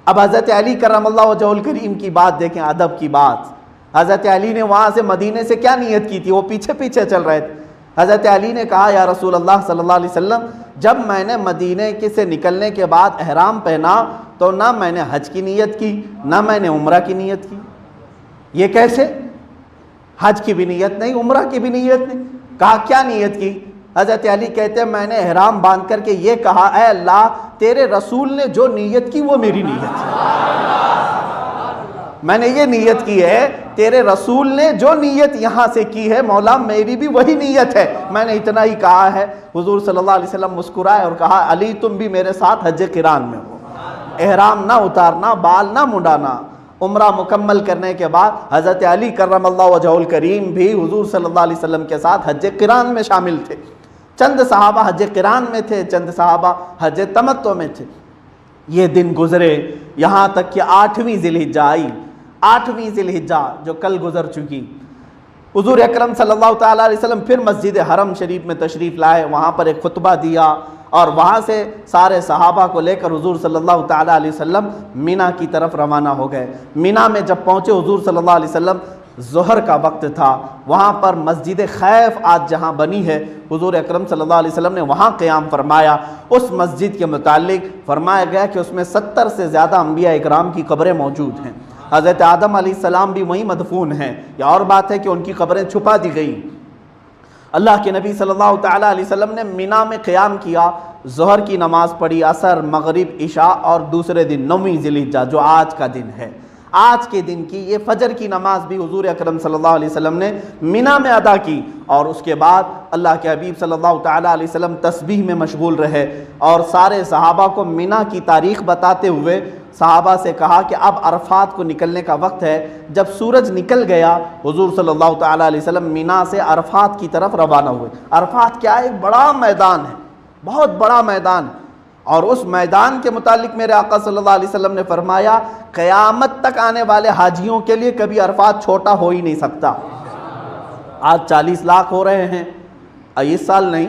अब हज़रत अली करमल्लाहु वजहुल करीम की बात देखें, अदब की बात। हज़रत अली ने वहाँ से मदीने से क्या नीयत की थी? वो पीछे पीछे चल रहे थे। हज़रत अली ने कहा या रसूल अल्लाह सल्लल्लाहु अलैहि वसल्लम जब मैंने मदीने के से निकलने के बाद एहराम पहना तो ना मैंने हज की नीयत की ना मैंने उम्रा की नीयत की। ये कैसे? हज की भी नीयत नहीं, उम्रा की भी नीयत नहीं। कहा क्या नीयत की? हज़रत अली कहते हैं मैंने एहराम बांध करके ये कहा, ऐ अल्लाह तेरे रसूल ने जो नीयत की वो मेरी नीयत है। मैंने ये नीयत की है, तेरे रसूल ने जो नीयत यहाँ से की है मौला मेरी भी वही नीयत है, मैंने इतना ही कहा है। हुजूर सल्लल्लाहु अलैहि वसल्लम मुस्कुराए और कहा अली तुम भी मेरे साथ हज क़िरान में हो, एहराम ना उतारना, बाल ना मुंडाना। उम्रा मुकम्मल करने के बाद हज़रत अली करमल्लाहु वजहुल करीम भी हुजूर सल्लल्लाहु अलैहि वसल्लम के साथ हज क़िरान में शामिल थे। चंद सहाबा हज क़िरान में थे, चंद सहाबा हज तमत्तो में थे। ये दिन गुजरे यहाँ तक कि 8वीं ज़िलहिज्जा आई। 8वीं ज़िलहिज्जा जो कल गुजर चुकी, हुजूर अकरम सल्लल्लाहु ताला अलैहि वसल्लम फिर मस्जिद हरम शरीफ में तशरीफ़ लाए, वहाँ पर एक खुतबा दिया और वहाँ से सारे सहाबा को लेकर हुजूर सल्लल्लाहु ताला अलैहि वसल्लम मीना की तरफ रवाना हो गए। मीना में जब पहुँचे हुजूर सल्लल्लाहु अलैहि वसल्लम, ज़ोहर का वक्त था, वहाँ पर मस्जिद खैफ आज जहाँ बनी है, हुजूर अकरम सल्लल्लाहु अलैहि वसल्लम ने वहाँ क़याम फरमाया। उस मस्जिद के मुतालिक फरमाया गया कि उसमें 70 से ज़्यादा अंबिया इकराम की कब्रें मौजूद हैं। हज़रत आदम अलैहिस्सलाम भी वहीं मदफून हैं। या और बात है कि उनकी कब्रें छुपा दी गई। अल्लाह के नबी सल्लल्लाहु ताला अलैहि वसल्लम ने मीना में क़याम किया, ज़ोहर की नमाज़ पढ़ी, असर, मगरिब, इशा और दूसरे दिन 9वीं ज़िलहिज्जा जो आज का दिन है, आज के दिन की ये फजर की नमाज भी हुजूर अकरम सल्लल्लाहु अलैहि वसल्लम ने मीना में अदा की। और उसके बाद अल्लाह के हबीब सल्लल्लाहु ताला अलैहि वसल्लम तस्बीह में मशगूल रहे और सारे सहाबा को मीना की तारीख़ बताते हुए सहाबा से कहा कि अब अरफात को निकलने का वक्त है। जब सूरज निकल गया, हुजूर सल्लल्लाहु ताला अलैहि वसल्लम मीना से अरफात की तरफ रवाना हुए। अरफात क्या है? एक बड़ा मैदान है, बहुत बड़ा मैदान। और उस मैदान के मुतालिक मेरे आका सल्लल्लाहु अलैहि वसल्लम ने फरमाया, क़यामत तक आने वाले हाजियों के लिए कभी अरफात छोटा हो ही नहीं सकता। आज 40 लाख हो रहे हैं, इस साल नहीं,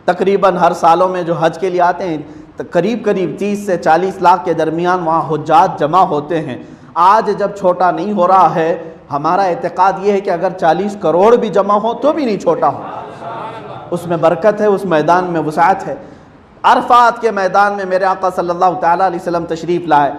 तकरीबन हर सालों में जो हज के लिए आते हैं तो करीब करीब 30 से 40 लाख के दरमियान वहाँ हुज्जाज जमा होते हैं। आज जब छोटा नहीं हो रहा है, हमारा एतक़ाद ये है कि अगर 40 करोड़ भी जमा हो तो भी नहीं छोटा हो। उसमें बरकत है, उस मैदान में वसाअत है। अरफात के मैदान में मेरे आका सल्लल्लाहु ताला अलैहि वसल्लम तशरीफ़ लाए।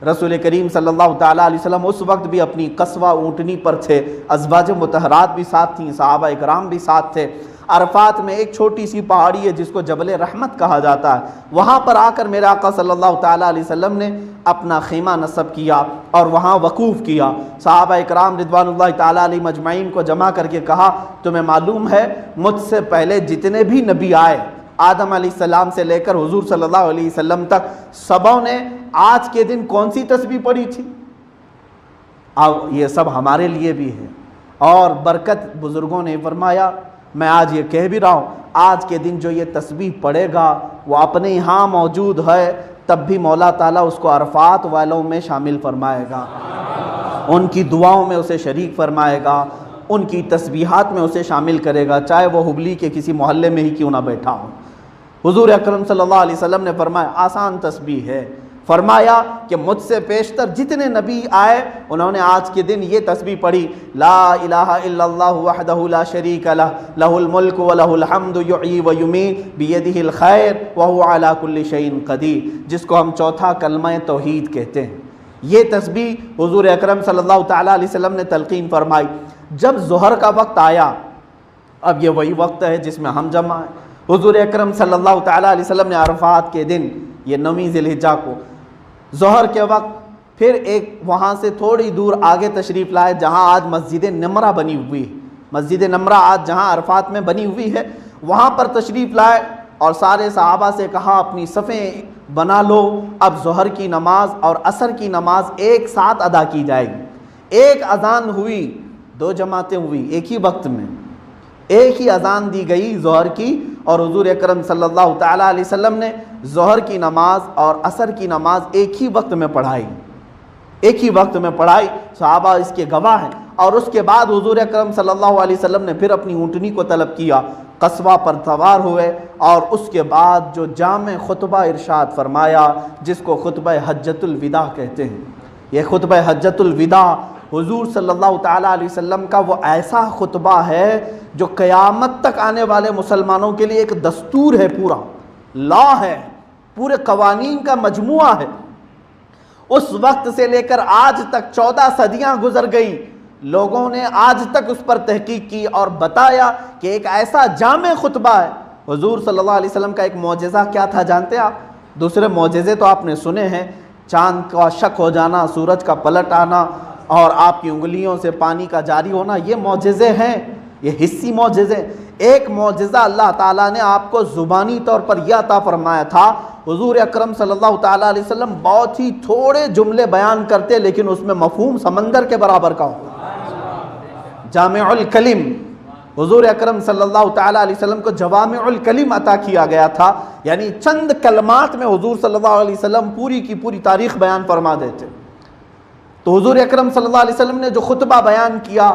रसूल करीम सल्लल्लाहु ताला अलैहि वसल्लम उस वक्त भी अपनी कस्वा ऊँटनी पर थे, अज़वाज मुतहरात भी साथ थीं, सहाबा इकराम भी साथ थे। अरफात में एक छोटी सी पहाड़ी है जिसको जबल रहमत कहा जाता है। वहाँ पर आकर मेरे आका सल्लल्लाहु ताला अलैहि वसल्लम ने अपना खीमा नस्ब किया और वहाँ वकूफ़ किया। सहाबा इकराम रिदवानुल्लाहि ताला अलैहिम अजमईन को जमा करके कहा, तुम्हें मालूम है मुझसे पहले जितने भी नबी आए, आदम अलैहिस्सलाम से लेकर हुजूर सल्लल्लाहु अलैहि वसल्लम तक, सबों ने आज के दिन कौन सी तस्बीह पढ़ी थी? अब ये सब हमारे लिए भी है। और बरकत बुज़ुर्गों ने फरमाया, मैं आज ये कह भी रहा हूँ, आज के दिन जो ये तस्बीह पढ़ेगा वो अपने यहाँ मौजूद है, तब भी मौला ताला उसको अरफात वालों में शामिल फरमाएगा, उनकी दुआओं में उसे शरीक फरमाएगा, उनकी तस्बीहात में उसे शामिल करेगा, चाहे वो हुबली के किसी मोहल्ले में ही क्यों ना बैठा हो। हुजूर अकरम सल्लल्लाहु अलैहि वसल्लम ने फरमाया, आसान तस्बीह है। फरमाया कि मुझसे पेशतर जितने नबी आए उन्होंने आज के दिन ये तस्बीह पढ़ी, ला इलाहा इल्लल्लाहु वहदहु ला शरीका लह, लहुल मुल्कु व लहुल हम्दु युहयी व युमीत बियदिहिल खैर व हुवा अला कुल्लि शैइन क़दीर, जिसको हम चौथा कलमा तौहीद कहते हैं। ये तस्बीह हुजूर अकरम सल्लल्लाहु ताला अलैहि वसल्लम ने तलकीन फरमाई। जब ज़ोहर का वक्त आया, अब ये वही वक्त है जिसमें हम जमा हैं। हुजूर अकरम सल्लल्लाहु ताला अलैहि वसल्लम ने अरफात के दिन, ये 9वीं ज़िलहिज्जा को, ज़ोहर के वक्त फिर एक वहाँ से थोड़ी दूर आगे तशरीफ़ लाए जहाँ आज मस्जिद नमरा बनी हुई है। मस्जिद नमरा आज जहाँ अरफात में बनी हुई है, वहाँ पर तशरीफ़ लाए और सारे सहाबा से कहा, अपनी सफ़ें बना लो, अब ज़ोहर की नमाज और असर की नमाज एक साथ अदा की जाएगी। एक अजान हुई, 2 जमातें हुई एक ही वक्त में, एक ही अजान दी गई ज़ोहर की, और हुजूर अकरम सल्लल्लाहु ताला अलैहि वसल्लम ने ज़ोहर की नमाज और असर की नमाज एक ही वक्त में पढ़ाई, एक ही वक्त में पढ़ाई। सहाबा इसके गवाह हैं। और उसके बाद हुजूर अकरम सल्लल्लाहु अलैहि वसल्लम ने फिर अपनी ऊँटनी को तलब किया, कस्बा पर सवार हुए और उसके बाद जो जामे खुतबा इरशाद फरमाया, जिसको खुतबा हज्जतुल विदा कहते हैं। ये खुतबा हज्जतुल विदा हुजूर सल्लल्लाहु ताला अलैहि वसल्लम का वो ऐसा खुतबा है जो क़यामत तक आने वाले मुसलमानों के लिए एक दस्तूर है, पूरा लॉ है, पूरे कवानीन का मजमुआ है। उस वक्त से लेकर आज तक 14 सदियां गुजर गई, लोगों ने आज तक उस पर तहकीक की और बताया कि एक ऐसा जामे खुतबा है। हुजूर सल्लल्लाहु अलैहि वसल्लम का एक मौजज़ा क्या था जानते हैं आप? दूसरे मौजज़े तो आपने सुने हैं, चाँद का शक हो जाना, सूरज का पलट आना और आपकी उंगलियों से पानी का जारी होना, ये मौजज़े हैं, ये हिस्सी मौजज़े। एक मौजज़ा अल्लाह ताला ने आपको ज़ुबानी तौर पर यह अता फरमाया था। हुजूर अकरम सल्लल्लाहु ताला अलैहि वसल्लम बहुत ही थोड़े जुमले बयान करते, लेकिन उसमें मफ़हूम समंदर के बराबर का होता। जामिउल कलिम, हुजूर अकरम सल्लल्लाहु ताला अलैहि वसल्लम को जवामिउल कलिम अता किया गया था, यानी चंद कलमात में हुजूर सल्लल्लाहु अलैहि वसल्लम पूरी की पूरी तारीख़ बयान फरमा देते। तो हुजूर अकरम सल्लल्लाहु अलैहि वसल्लम ने जो खुतबा बयान किया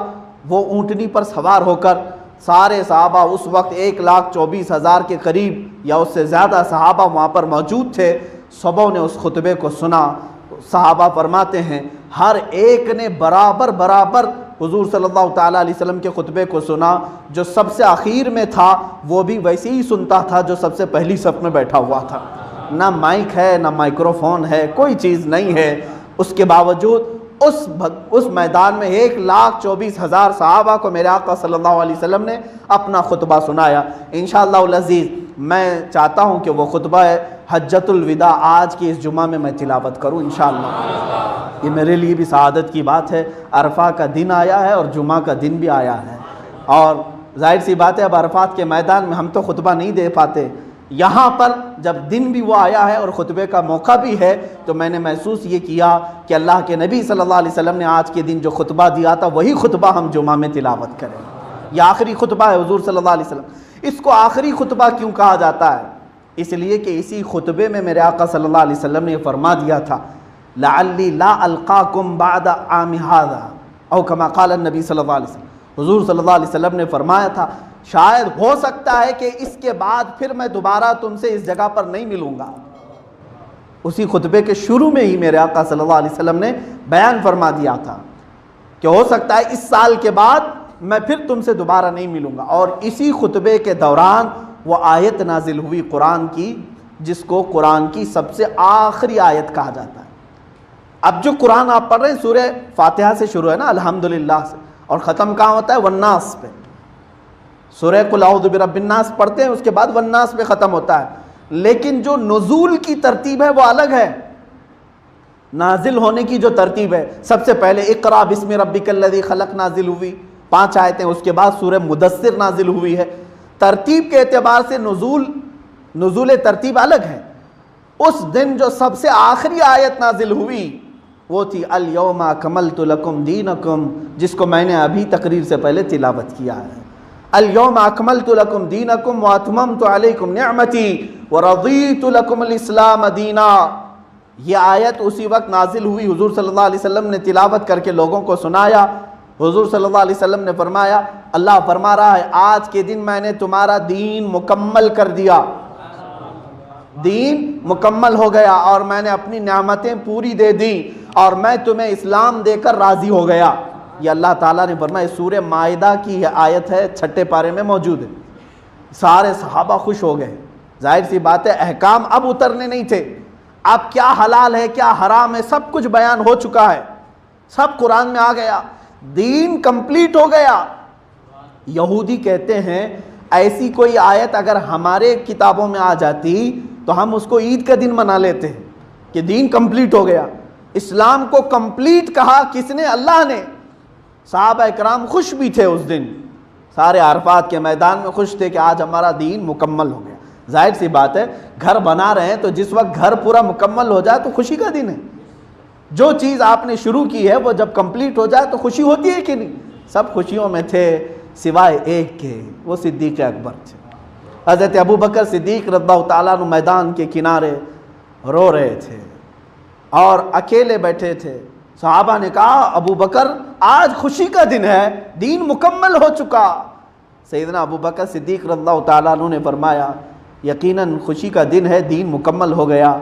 वो ऊँटनी पर सवार होकर सारे सहाबा, उस वक्त 1,24,000 के करीब या उससे ज़्यादा सहाबा वहाँ पर मौजूद थे, सबों ने उस खुतबे को सुना। सहाबा फरमाते हैं हर एक ने बराबर बराबर हुजूर सल्लल्लाहु ताला अलैहि वसल्लम के खुतबे को सुना। जो सबसे आखिर में था वो भी वैसे ही सुनता था जो सबसे पहली सफ में बैठा हुआ था। ना माइक है, ना माइक्रोफोन है, कोई चीज़ नहीं है। उसके बावजूद उस मैदान में 1,24,000 सहाबा को मेरे आका सल्लल्लाहु अलैहि वसल्लम ने अपना खुतबा सुनाया। इंशाअल्लाह अज़ीज़ मैं चाहता हूँ कि वो खुतबा हज्जतुल विदा आज की इस जुमा में मैं तिलावत करूँ इंशाअल्लाह। ये मेरे लिए भी सआदत की बात है। अरफा का दिन आया है और जुमा का दिन भी आया है, और जाहिर सी बात है अब अरफात के मैदान में हम तो खुतबा नहीं दे पाते। यहाँ पर जब दिन भी वो आया है और ख़ुतबे का मौका भी है, तो मैंने महसूस ये किया कि अल्लाह के नबी सल्लल्लाहु अलैहि वसल्लम ने आज के दिन जो खुतबा दिया था वही खुतबा हम जुमा में तिलावत करें। यह आखिरी खुतबा है हुजूर सल्लल्लाहु अलैहि वसल्लम। इसको आखिरी खुतबा क्यों कहा जाता है? इसलिए कि इसी खुतबे में मेरे आका सल्लल्लाहु अलैहि वसल्लम ने फरमा दिया था, लअल्ली ला अलकाकुम बाद आमि हाज़ा औ कमा क़ाल नबी सल्लल्लाहु अलैहि वसल्लम। हुजूर सल्लल्लाहु अलैहि वसल्लम ने फरमाया था शायद हो सकता है कि इसके बाद फिर मैं दोबारा तुमसे इस जगह पर नहीं मिलूँगा। उसी खुतबे के शुरू में ही मेरे आका सल्लल्लाहु अलैहि वसल्लम ने बयान फरमा दिया था कि हो सकता है इस साल के बाद मैं फिर तुमसे दोबारा नहीं मिलूँगा। और इसी खुतबे के दौरान वो आयत नाजिल हुई कुरान की, जिसको कुरान की सबसे आखिरी आयत कहा जाता है। अब जो कुरान आप पढ़ रहे हैं सूरह फातिहा से शुरू है ना, अल्हम्दुलिल्लाह से, और ख़त्म कहाँ होता है? वन्नास पे। सूरह कुल औज़ु बिरब्बिन्नास पढ़ते हैं, उसके बाद वन्नास पे ख़त्म होता है। लेकिन जो नुज़ूल की तरतीब है वो अलग है। नाजिल होने की जो तरतीब है, सबसे पहले इक़रा बिस्मि रब्बिकल्लज़ी खलक़ नाजिल हुई, 5 आयतें। उसके बाद सूरह मुदस्सिर नाजिल हुई है। तरतीब के एतबार से नुज़ूल तरतीब अलग है। उस दिन जो सबसे आखिरी आयत नाजिल हुई वो थी अल यौमा अकमलतु लकुम दीनकुम, जिसको मैंने अभी तकरीर से पहले तिलावत किया है। अल यौमा अकमलतु लकुम दीनकुम व अतममतु अलैकुम निअमती व रज़ीतु लकुमुल इस्लाम दीना। ये आयत उसी वक्त नाजिल हुई, हुजूर सल्लल्लाहु अलैहि वसल्लम ने तिलावत करके लोगों को सुनाया। हुजूर सल्लल्लाहु अलैहि वसल्लम ने फरमाया, अल्लाह फरमा रहा है आज के दिन मैंने तुम्हारा दीन मुकम्मल कर दिया, दीन मुकम्मल हो गया और मैंने अपनी नेमतें पूरी दे दी और मैं तुम्हें इस्लाम देकर राज़ी हो गया। ये अल्लाह ताला ने फरमाया। सूरह माइदा की यह आयत है, 6ठे पारे में मौजूद है। सारे सहाबा खुश हो गए। जाहिर सी बात है अहकाम अब उतरने नहीं थे। अब क्या हलाल है क्या हराम है सब कुछ बयान हो चुका है, सब कुरान में आ गया, दीन कंप्लीट हो गया। यहूदी कहते हैं ऐसी कोई आयत अगर हमारे किताबों में आ जाती तो हम उसको ईद का दिन मना लेते हैं कि दीन कंप्लीट हो गया। इस्लाम को कंप्लीट कहा किसने? अल्लाह ने। सहाबा इकराम खुश भी थे उस दिन, सारे अरफात के मैदान में खुश थे कि आज हमारा दीन मुकम्मल हो गया। जाहिर सी बात है घर बना रहे हैं तो जिस वक्त घर पूरा मुकम्मल हो जाए तो खुशी का दिन है। जो चीज़ आपने शुरू की है वो जब कंप्लीट हो जाए तो खुशी होती है कि नहीं? सब खुशियों में थे सिवाय एक के, वो सिद्दीक़ अकबर थे। हज़रत अबू बकर सिद्दीक़ रज़ियल्लाहु ताला अन्हु मैदान के किनारे रो रहे थे और अकेले बैठे थे। सहाबा ने कहा अबू बकर आज खुशी का दिन है, दीन मुकम्मल हो चुका। सैयदना अबू बकर सिद्दीक़ रज़ियल्लाहु ताला अन्हु ने फरमाया यकीनन खुशी का दिन है, दीन मुकम्मल हो गया,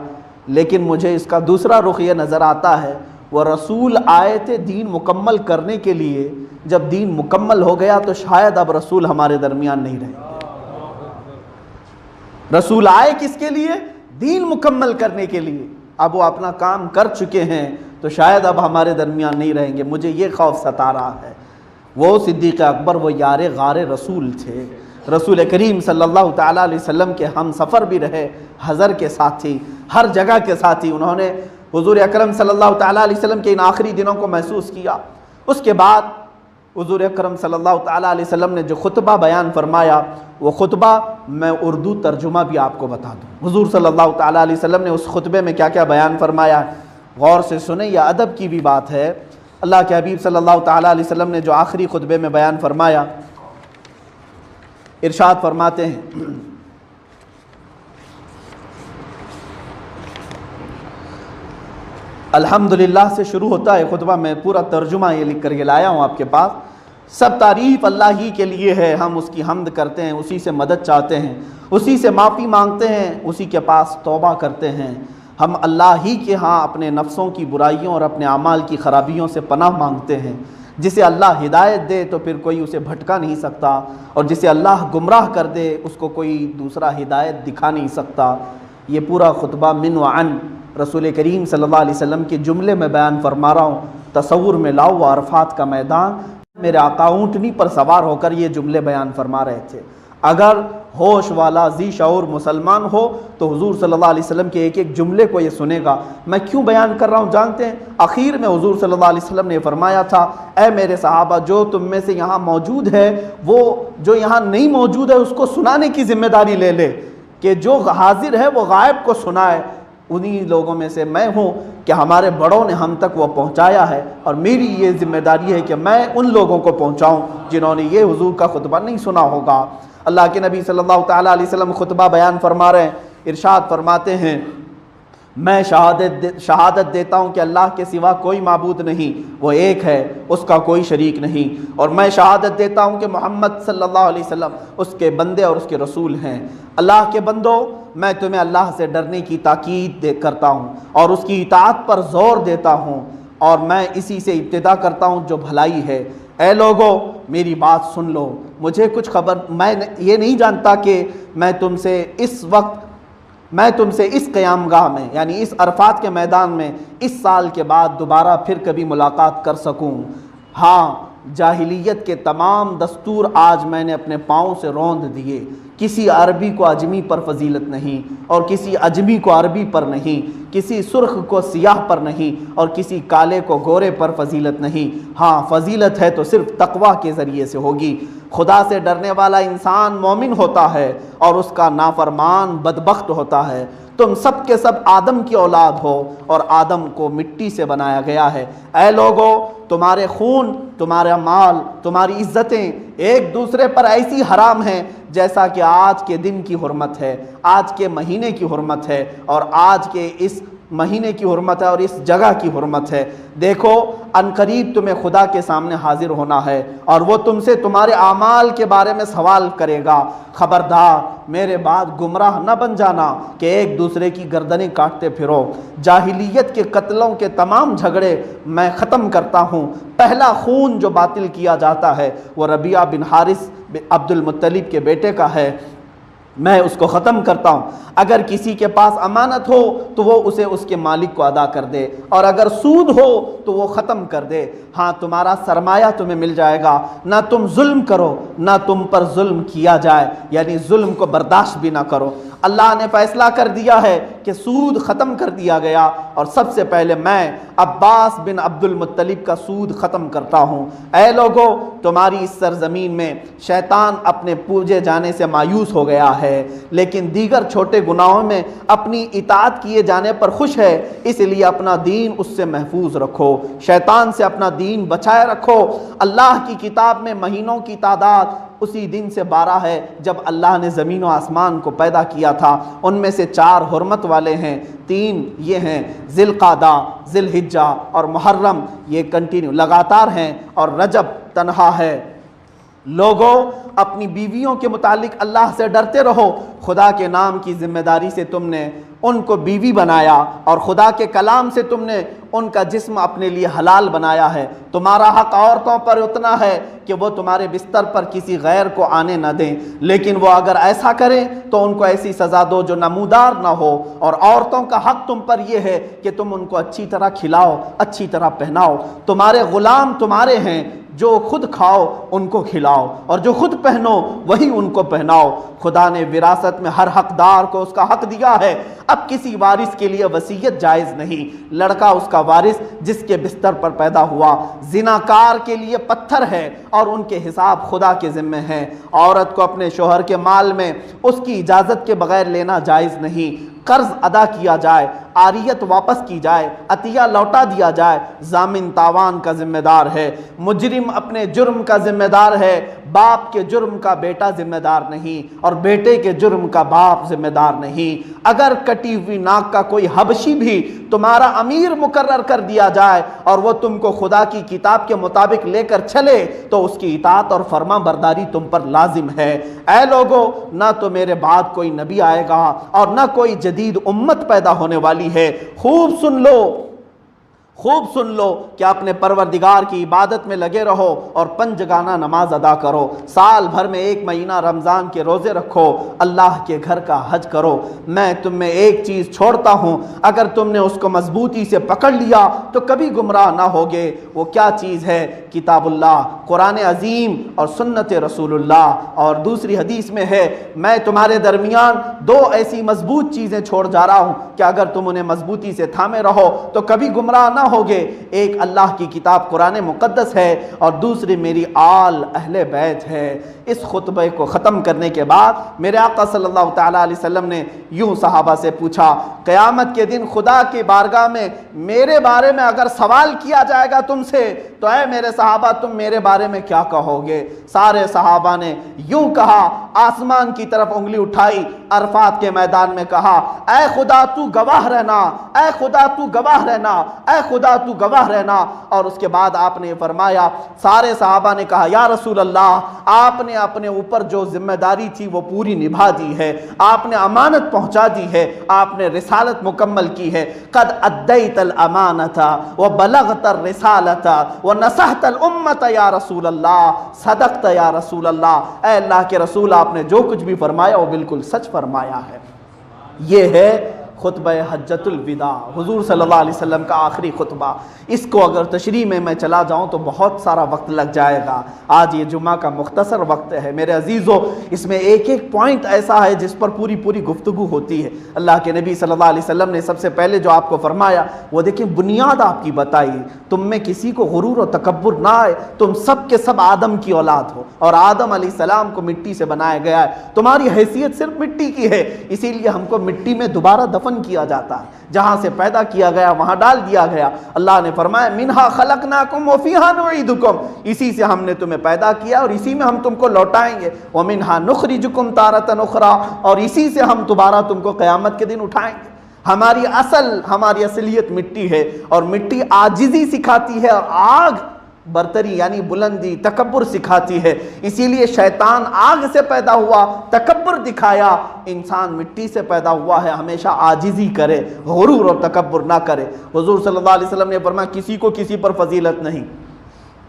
लेकिन मुझे इसका दूसरा रुख ये नज़र आता है वह रसूल आए थे दीन मुकम्मल करने के लिए। जब दीन मुकम्मल हो गया तो शायद अब रसूल हमारे दरमियान नहीं रहेंगे। रसूल आए किसके लिए? दीन मुकम्मल करने के लिए। अब वो अपना काम कर चुके हैं तो शायद अब हमारे दरमियान नहीं रहेंगे। मुझे ये खौफ सता रहा है। वो सिद्दीक़ अकबर वो यारे गारे रसूल थे, रसूल करीम सल्लल्लाहु ताला अलैहि वसल्लम के हम सफ़र भी रहे, हज़र के साथी, हर जगह के साथी। उन्होंने हुज़ूर अकरम सल्लल्लाहु ताला अलैहि वसल्लम के इन आखिरी दिनों को महसूस किया। उसके बाद हुज़ूर अकरम सल्लल्लाहु ताला अलैहि वसल्लम ने जो खुतबा बयान फरमाया वो खुतबा मैं उर्दू तर्जुमा भी आपको बता दूँ। हुज़ूर सल्लल्लाहु ताला अलैहि वसल्लम ने उस खुतबे में क्या क्या बयान फरमाया, गौर से सुने, यह अदब की भी बात है। अल्लाह के हबीब सल्लल्लाहु ताला अलैहि वसल्लम ने जो आखिरी खुतबे में बयान फरमाया, इरशाद फरमाते हैं अल्हम्दुलिल्लाह से शुरू होता है खुतबा। मैं पूरा तर्जुमा ये लिख करके लाया हूँ आपके पास। सब तारीफ़ अल्लाह ही के लिए है, हम उसकी हम्द करते हैं, उसी से मदद चाहते हैं, उसी से माफ़ी मांगते हैं, उसी के पास तौबा करते हैं। हम अल्लाह ही के यहाँ अपने नफ्सों की बुराइयों और अपने अमाल की ख़राबियों से पनाह मांगते हैं। जिसे अल्लाह हिदायत दे तो फिर कोई उसे भटका नहीं सकता, और जिसे अल्लाह गुमराह कर दे उसको कोई दूसरा हिदायत दिखा नहीं सकता। ये पूरा खुतबा मिन व अन रसूल करीम सल्लल्लाहु अलैहि वसल्लम के जुमले में बयान फरमा रहा हूँ। तसव्वुर में लाओ व अरफात का मैदान, मेरे आका ऊँटनी पर सवार होकर ये जुमले बयान फरमा रहे थे। अगर होश वाला जी शऊर मुसलमान हो तो हुजूर सल्लल्लाहु अलैहि वसल्लम के एक एक जुमले को ये सुनेगा। मैं क्यों बयान कर रहा हूँ जानते हैं? आखिर में हुजूर सल्लल्लाहु अलैहि वसल्लम ने फरमाया था, ऐ मेरे सहाबा, जो तुम में से यहाँ मौजूद है वो जो यहाँ नहीं मौजूद है उसको सुनाने की जिम्मेदारी ले ले, कि जो हाजिर है वो गायब को सुनाए। उन्हीं लोगों में से मैं हूँ कि हमारे बड़ों ने हम तक वो पहुँचाया है, और मेरी ये जिम्मेदारी है कि मैं उन लोगों को पहुँचाऊँ जिन्होंने ये हुजूर का खुतबा नहीं सुना होगा। अल्लाह के नबी सल्लल्लाहु ताला अलैहि वसल्लम खुतबा बयान फरमा रहे हैं, इरशाद फरमाते हैं, मैं शहादत देता हूँ कि अल्लाह के सिवा कोई माबूद नहीं, वो एक है, उसका कोई शरीक नहीं, और मैं शहादत देता हूँ कि मोहम्मद सल्लल्लाहु अलैहि वसल्लम उसके बंदे और उसके रसूल हैं। अल्लाह के बंदो, मैं तुम्हें अल्लाह से डरने की ताकीद करता हूँ और उसकी इताअत पर ज़ोर देता हूँ, और मैं इसी से इब्तिदा करता हूँ जो भलाई है। ऐ लोगो, मेरी बात सुन लो, मुझे कुछ खबर, मैं ये नहीं जानता कि मैं तुमसे इस क़यामगाह में, यानी इस अरफात के मैदान में इस साल के बाद दोबारा फिर कभी मुलाकात कर सकूं। हाँ, जाहिलियत के तमाम दस्तूर आज मैंने अपने पाँव से रौंद दिए। किसी अरबी को अजमी पर फजीलत नहीं, और किसी अजमी को अरबी पर नहीं, किसी सुर्ख को सियाह पर नहीं, और किसी काले को गोरे पर फजीलत नहीं। हाँ, फजीलत है तो सिर्फ तकवा के ज़रिए से होगी। खुदा से डरने वाला इंसान मोमिन होता है और उसका नाफरमान बदबख्त होता है। तुम सब के सब आदम की औलाद हो और आदम को मिट्टी से बनाया गया है। ऐ लोगो, तुम्हारे खून, तुम्हारा माल, तुम्हारी इज्जतें एक दूसरे पर ऐसी हराम हैं जैसा कि आज के दिन की हुर्मत है, आज के महीने की हुर्मत है, और आज के इस महीने की हुर्मत है, और इस जगह की हुर्मत है। देखो, अनकरीब तुम्हें खुदा के सामने हाजिर होना है और वो तुमसे तुम्हारे आमाल के बारे में सवाल करेगा। खबरदार, मेरे बाद गुमराह न बन जाना कि एक दूसरे की गर्दनें काटते फिरो। जाहिलियत के कत्लों के तमाम झगड़े मैं ख़त्म करता हूँ। पहला खून जो बातिल किया जाता है वो रबिया बिन हारिस अब्दुल मुत्तलिब के बेटे का है, मैं उसको ख़त्म करता हूँ। अगर किसी के पास अमानत हो तो वो उसे उसके मालिक को अदा कर दे, और अगर सूद हो तो वो ख़त्म कर दे। हाँ, तुम्हारा सरमाया तुम्हें मिल जाएगा। ना तुम जुल्म करो, ना तुम पर जुल्म किया जाए, यानी जुल्म को बर्दाश्त भी ना करो। अल्लाह ने फैसला कर दिया है कि सूद ख़त्म कर दिया गया, और सबसे पहले मैं अब्बास बिन अब्दुल मुत्तलिब का सूद ख़त्म करता हूँ। ऐ लोगो, तुम्हारी इस सरज़मीन में शैतान अपने पूजे जाने से मायूस हो गया है, लेकिन दीगर छोटे गुनाहों में अपनी इताअत किए जाने पर खुश है। इसलिए अपना दीन उससे महफूज रखो, शैतान से अपना दीन बचाए रखो। अल्लाह की किताब में महीनों की तादाद उसी दिन से 12 है जब अल्लाह ने ज़मीन व आसमान को पैदा किया था। उनमें से 4 हुर्मत वाले हैं, 3 ये हैं ज़िलक़ादा, ज़िलहिज्जा और मुहर्रम, ये कंटिन्यू लगातार हैं, और रजब तन्हा है। लोगों, अपनी बीवियों के मुतालिक अल्लाह से डरते रहो। खुदा के नाम की जिम्मेदारी से तुमने उनको बीवी बनाया, और खुदा के कलाम से तुमने उनका जिस्म अपने लिए हलाल बनाया है। तुम्हारा हक औरतों पर उतना है कि वो तुम्हारे बिस्तर पर किसी गैर को आने न दें, लेकिन वो अगर ऐसा करें तो उनको ऐसी सज़ा दो जो नमूदार ना हो। और औरतों का हक तुम पर यह है कि तुम उनको अच्छी तरह खिलाओ, अच्छी तरह पहनाओ। तुम्हारे ग़ुलाम तुम्हारे हैं, जो खुद खाओ उनको खिलाओ, और जो खुद पहनो वही उनको पहनाओ। खुदा ने विरासत में हर हकदार को उसका हक दिया है। अब किसी वारिस के लिए वसीयत जायज़ नहीं। लड़का उसका वारिस जिसके बिस्तर पर पैदा हुआ। जिनाकार के लिए पत्थर है और उनके हिसाब खुदा के ज़िम्मे हैं। औरत को अपने शोहर के माल में उसकी इजाज़त के बगैर लेना जायज़ नहीं। कर्ज अदा किया जाए, आरियत वापस की जाए, अतिया लौटा दिया जाए। जामिन तावान का जिम्मेदार है, मुजरिम अपने जुर्म का जिम्मेदार है। बाप के जुर्म का बेटा जिम्मेदार नहीं और बेटे के जुर्म का बाप जिम्मेदार नहीं। अगर कटी हुई नाक का कोई हबशी भी तुम्हारा अमीर मुकर्रर कर दिया जाए और वो तुमको खुदा की किताब के मुताबिक लेकर चले तो उसकी इताअत और फर्मा बरदारी तुम पर लाजिम है। ऐ लोगो, ना तो मेरे बाद कोई नबी आएगा और ना कोई जदीद उम्मत पैदा होने वाली है। खूब सुन लो, खूब सुन लो कि अपने परवरदिगार की इबादत में लगे रहो और पंजगाना नमाज अदा करो। साल भर में एक महीना रमज़ान के रोज़े रखो, अल्लाह के घर का हज करो। मैं तुम में एक चीज़ छोड़ता हूँ, अगर तुमने उसको मजबूती से पकड़ लिया तो कभी गुमराह ना होगे। वो क्या चीज़ है? किताबुल्लाह, कुरान अजीम और सुन्नत रसूलुल्लाह। और दूसरी हदीस में है, मैं तुम्हारे दरमियान दो ऐसी मजबूत चीज़ें छोड़ जा रहा हूँ कि अगर तुम उन्हें मजबूती से थामे रहो तो कभी गुमराह ना होगे। एक अल्लाह की किताब कुरान मुक़द्दस है और दूसरी मेरी आल अहले बैत है। इस खुतबे को ख़त्म करने के बाद मेरे आका सल्लल्लाहु तआला अलैहि वसल्लम ने यूं सहाबा से पूछा, क़यामत के दिन खुदा की बारगाह में मेरे बारे में अगर सवाल किया जाएगा तुमसे तो ऐ मेरे सहाबा तुम मेरे बारे में क्या कहोगे? सारे सहाबा ने यूं कहा, आसमान की तरफ उंगली उठाई, अरफात के मैदान में कहा, ऐ खुदा तू गवाह रहना, ऐ खुदा तू गवाह रहना, ऐ खुदा तू गवाह रहना। और उसके बाद आपने फरमाया, सारे सहाबा ने कहा, या रसूल अल्लाह, आपने अपने ऊपर जो जिम्मेदारी थी वो पूरी निभा दी है, आपने अमानत पहुंचा दी है, आपने रिसालत मुकम्मल की है। कद अद्दैतल अमानता व बलगतर रिसालता व नसहतल उम्मत या रसूल अल्लाह, सदक़त या रसूल अल्लाह। ऐ अल्लाह के रसूल, आपने जो कुछ भी फरमाया वो बिल्कुल सच फरमाया है। ये है खुतबा हज्जतुल विदा, हुजूर सल्लल्लाहु अलैहि वसल्लम का आखिरी खुतबा। इसको अगर तशरीह में मैं चला जाऊं तो बहुत सारा वक्त लग जाएगा। आज ये जुम्मा का मुख्तसर वक्त है मेरे अजीज़ों, इसमें एक एक पॉइंट ऐसा है जिस पर पूरी पूरी गुफ्तगू होती है। अल्लाह के नबी सल्लल्लाहु अलैहि वसल्लम ने सबसे पहले जो आपको फरमाया वो देखिए, बुनियाद आपकी बताई, तुम में किसी को गुरूर और तकब्बुर ना आए, तुम सब के सब आदम की औलाद हो और आदम अलैहिस्सलाम को मिट्टी से बनाया गया है, तुम्हारी हैसियत सिर्फ मिट्टी की है, इसीलिए हमको मिट्टी में दोबारा दफन किया जाता है। जहां से पैदा किया गया वहां डाल दिया गया। अल्लाह ने फरमाया, मिनहा खलकनाकुम व फीहा नुईदुकुम, इसी से हमने तुम्हें पैदा किया और इसी में हम तुमको लौटाएंगे। व मिनहा नुखरिजुकुम तारतन उखरा, और इसी से हम दोबारा तुमको क़यामत के दिन उठाएंगे। हमारी असलियत मिट्टी है और मिट्टी आजिज़ी सिखाती है और आग बरतरी यानी बुलंदी तकब्बुर सिखाती है। इसीलिए शैतान आग से पैदा हुआ, तकब्बुर दिखाया, इंसान मिट्टी से पैदा हुआ है, हमेशा आजिज़ी करे, गुरूर और तकब्बुर ना करे। हुजूर सल्लल्लाहु अलैहि वसल्लम ने फरमाया, किसी को किसी पर फजीलत नहीं,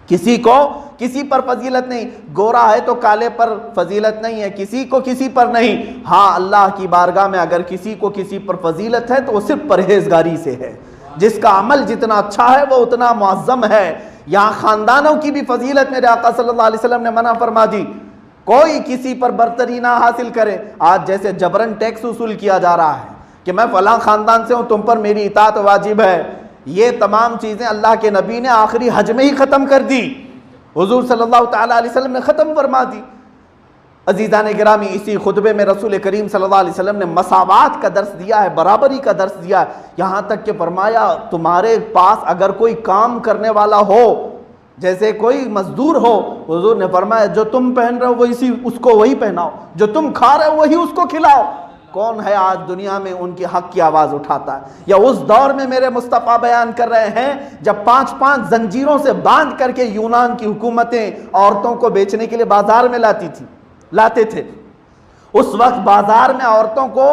किसी को किसी पर फजीलत नहीं। गोरा है तो काले पर फजीलत नहीं है, किसी को किसी पर नहीं। हाँ, अल्लाह की बारगाह में अगर किसी को किसी पर फजीलत है तो वो सिर्फ परहेजगारी से है। जिसका अमल जितना अच्छा है वो उतना मुअज़्ज़म है। यहाँ खानदानों की भी फजीलत मेरे आका सल्लल्लाहु अलैहि वसल्लम ने मना फरमा दी, कोई किसी पर बरतरी ना हासिल करे। आज जैसे जबरन टैक्स वसूल किया जा रहा है कि मैं फलां खानदान से हूँ, तुम पर मेरी इताअत वाजिब है, ये तमाम चीज़ें अल्लाह के नबी ने आखिरी हज में ही ख़त्म कर दी, हुजूर सल्लल्लाहु तआला अलैहि वसल्लम ने ख़त्म फरमा दी। अजीज़ान गिरामी, इसी खुतबे में रसूल करीम सल्लल्लाहु अलैहि वसल्लम ने मसावात का दर्स दिया है, बराबरी का दर्स दिया है। यहाँ तक कि फरमाया, तुम्हारे पास अगर कोई काम करने वाला हो, जैसे कोई मजदूर हो, हुजूर ने फरमाया जो तुम पहन रहे हो वही उसको वही पहनाओ, जो तुम खा रहे हो वही उसको खिलाओ। कौन है आज दुनिया में उनके हक की आवाज़ उठाता है? या उस दौर में मेरे मुस्तफ़ा बयान कर रहे हैं जब 5-5 जंजीरों से बांध करके यूनान की हुकूमतें औरतों को बेचने के लिए बाजार में लाते थे। उस वक्त बाजार में औरतों को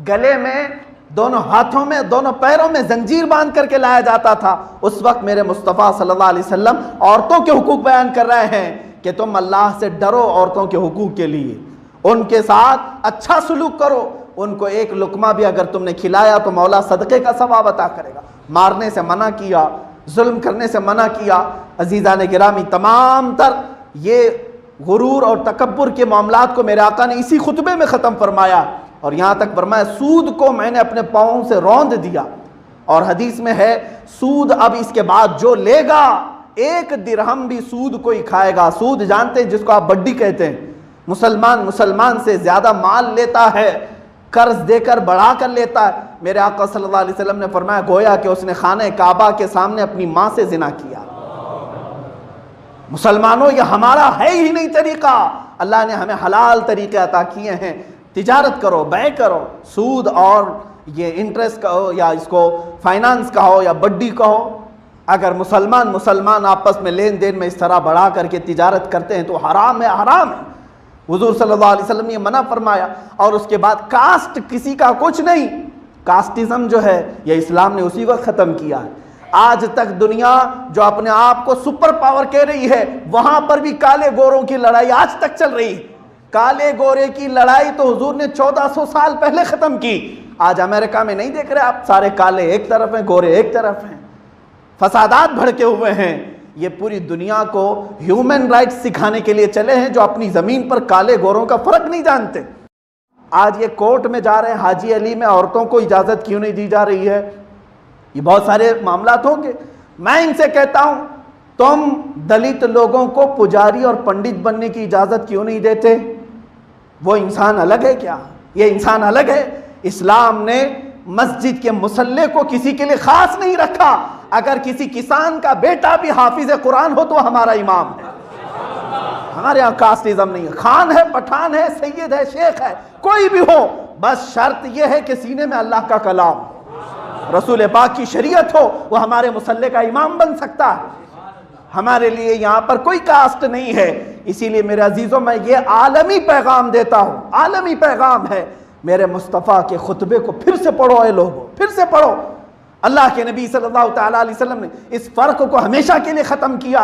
गले में, दोनों हाथों में, दोनों पैरों में जंजीर बांध करके लाया जाता था। उस वक्त मेरे मुस्तफ़ा सल्लल्लाहु अलैहि वसल्लम औरतों के हुकूक बयान कर रहे हैं कि तुम अल्लाह से डरो औरतों के हुकूक के लिए, उनके साथ अच्छा सलूक करो, उनको एक लुकमा भी अगर तुमने खिलाया तो मौला सदक़े का सवाब अता करेगा। मारने से मना किया, जुल्म करने से मना किया। अजीज़ान गिरामी, तमाम तर ये गुरूर और तकब्बुर के मामलात को मेरे आका ने इसी खुतबे में ख़त्म फरमाया। और यहाँ तक फरमाया, सूद को मैंने अपने पाँव से रौंद दिया। और हदीस में है, सूद अब इसके बाद जो लेगा 1 दिरहम भी सूद को ही खाएगा। सूद जानते हैं जिसको आप बड्डी कहते हैं, मुसलमान से ज़्यादा माल लेता है, कर्ज देकर बढ़ा कर लेता है। मेरे आका सल्लल्लाहु अलैहि वसल्लम ने फरमाया गोया कि उसने खाने काबा के सामने अपनी माँ से जिना किया। मुसलमानों, ये हमारा है ही नहीं तरीका। अल्लाह ने हमें हलाल तरीके अता किए हैं। तिजारत करो, बै करो, सूद और ये इंटरेस्ट कहो या इसको फाइनेंस कहो या बड्डी कहो, अगर मुसलमान आपस में लेन देन में इस तरह बढ़ा करके तिजारत करते हैं तो हराम है, हराम है। हुजूर सल्लल्लाहु अलैहि वसल्लम ने मना फरमाया। और उसके बाद कास्ट किसी का कुछ नहीं, कास्टिज्म जो है ये इस्लाम ने उसी वक्त ख़त्म किया है। आज तक दुनिया जो अपने आप को सुपर पावर कह रही है, वहां पर भी काले गोरों की लड़ाई आज तक चल रही है। काले गोरे की लड़ाई तो हुजूर ने 1400 साल पहले ख़त्म की। आज अमेरिका में नहीं देख रहे आप, सारे काले एक तरफ हैं, गोरे एक तरफ हैं, फसादात भड़के हुए हैं। ये पूरी दुनिया को ह्यूमन राइट्स सिखाने के लिए चले हैं, जो अपनी ज़मीन पर काले गोरों का फ़र्क नहीं जानते। आज ये कोर्ट में जा रहे हैं, हाजी अली में औरतों को इजाज़त क्यों नहीं दी जा रही है, ये बहुत सारे मामलात होंगे। मैं इनसे कहता हूं, तुम दलित लोगों को पुजारी और पंडित बनने की इजाज़त क्यों नहीं देते? वो इंसान अलग है क्या? ये इंसान अलग है? इस्लाम ने मस्जिद के मुसल्ले को किसी के लिए ख़ास नहीं रखा। अगर किसी किसान का बेटा भी हाफिज कुरान हो तो हमारा इमाम है। हमारे यहाँ कास्टिज्म नहीं है, खान है, पठान है, सैयद है, शेख है, कोई भी हो, बस शर्त यह है कि सीने में अल्लाह का कलाम, रसूल पाक की शरीयत हो, वो हमारे मुसल्ले का इमाम बन सकता है। हमारे लिए यहाँ पर कोई कास्ट नहीं है। इसीलिए मेरे अजीजों, मैं ये आलमी पैगाम देता हूँ, आलमी पैगाम है। मेरे मुस्तफ़ा के खुतबे को फिर से पढ़ो, ए लोगों, फिर से पढ़ो। अल्लाह के नबी सल्लल्लाहु तआला अलैहि वसल्लम ने इस फ़र्क को हमेशा के लिए ख़त्म किया।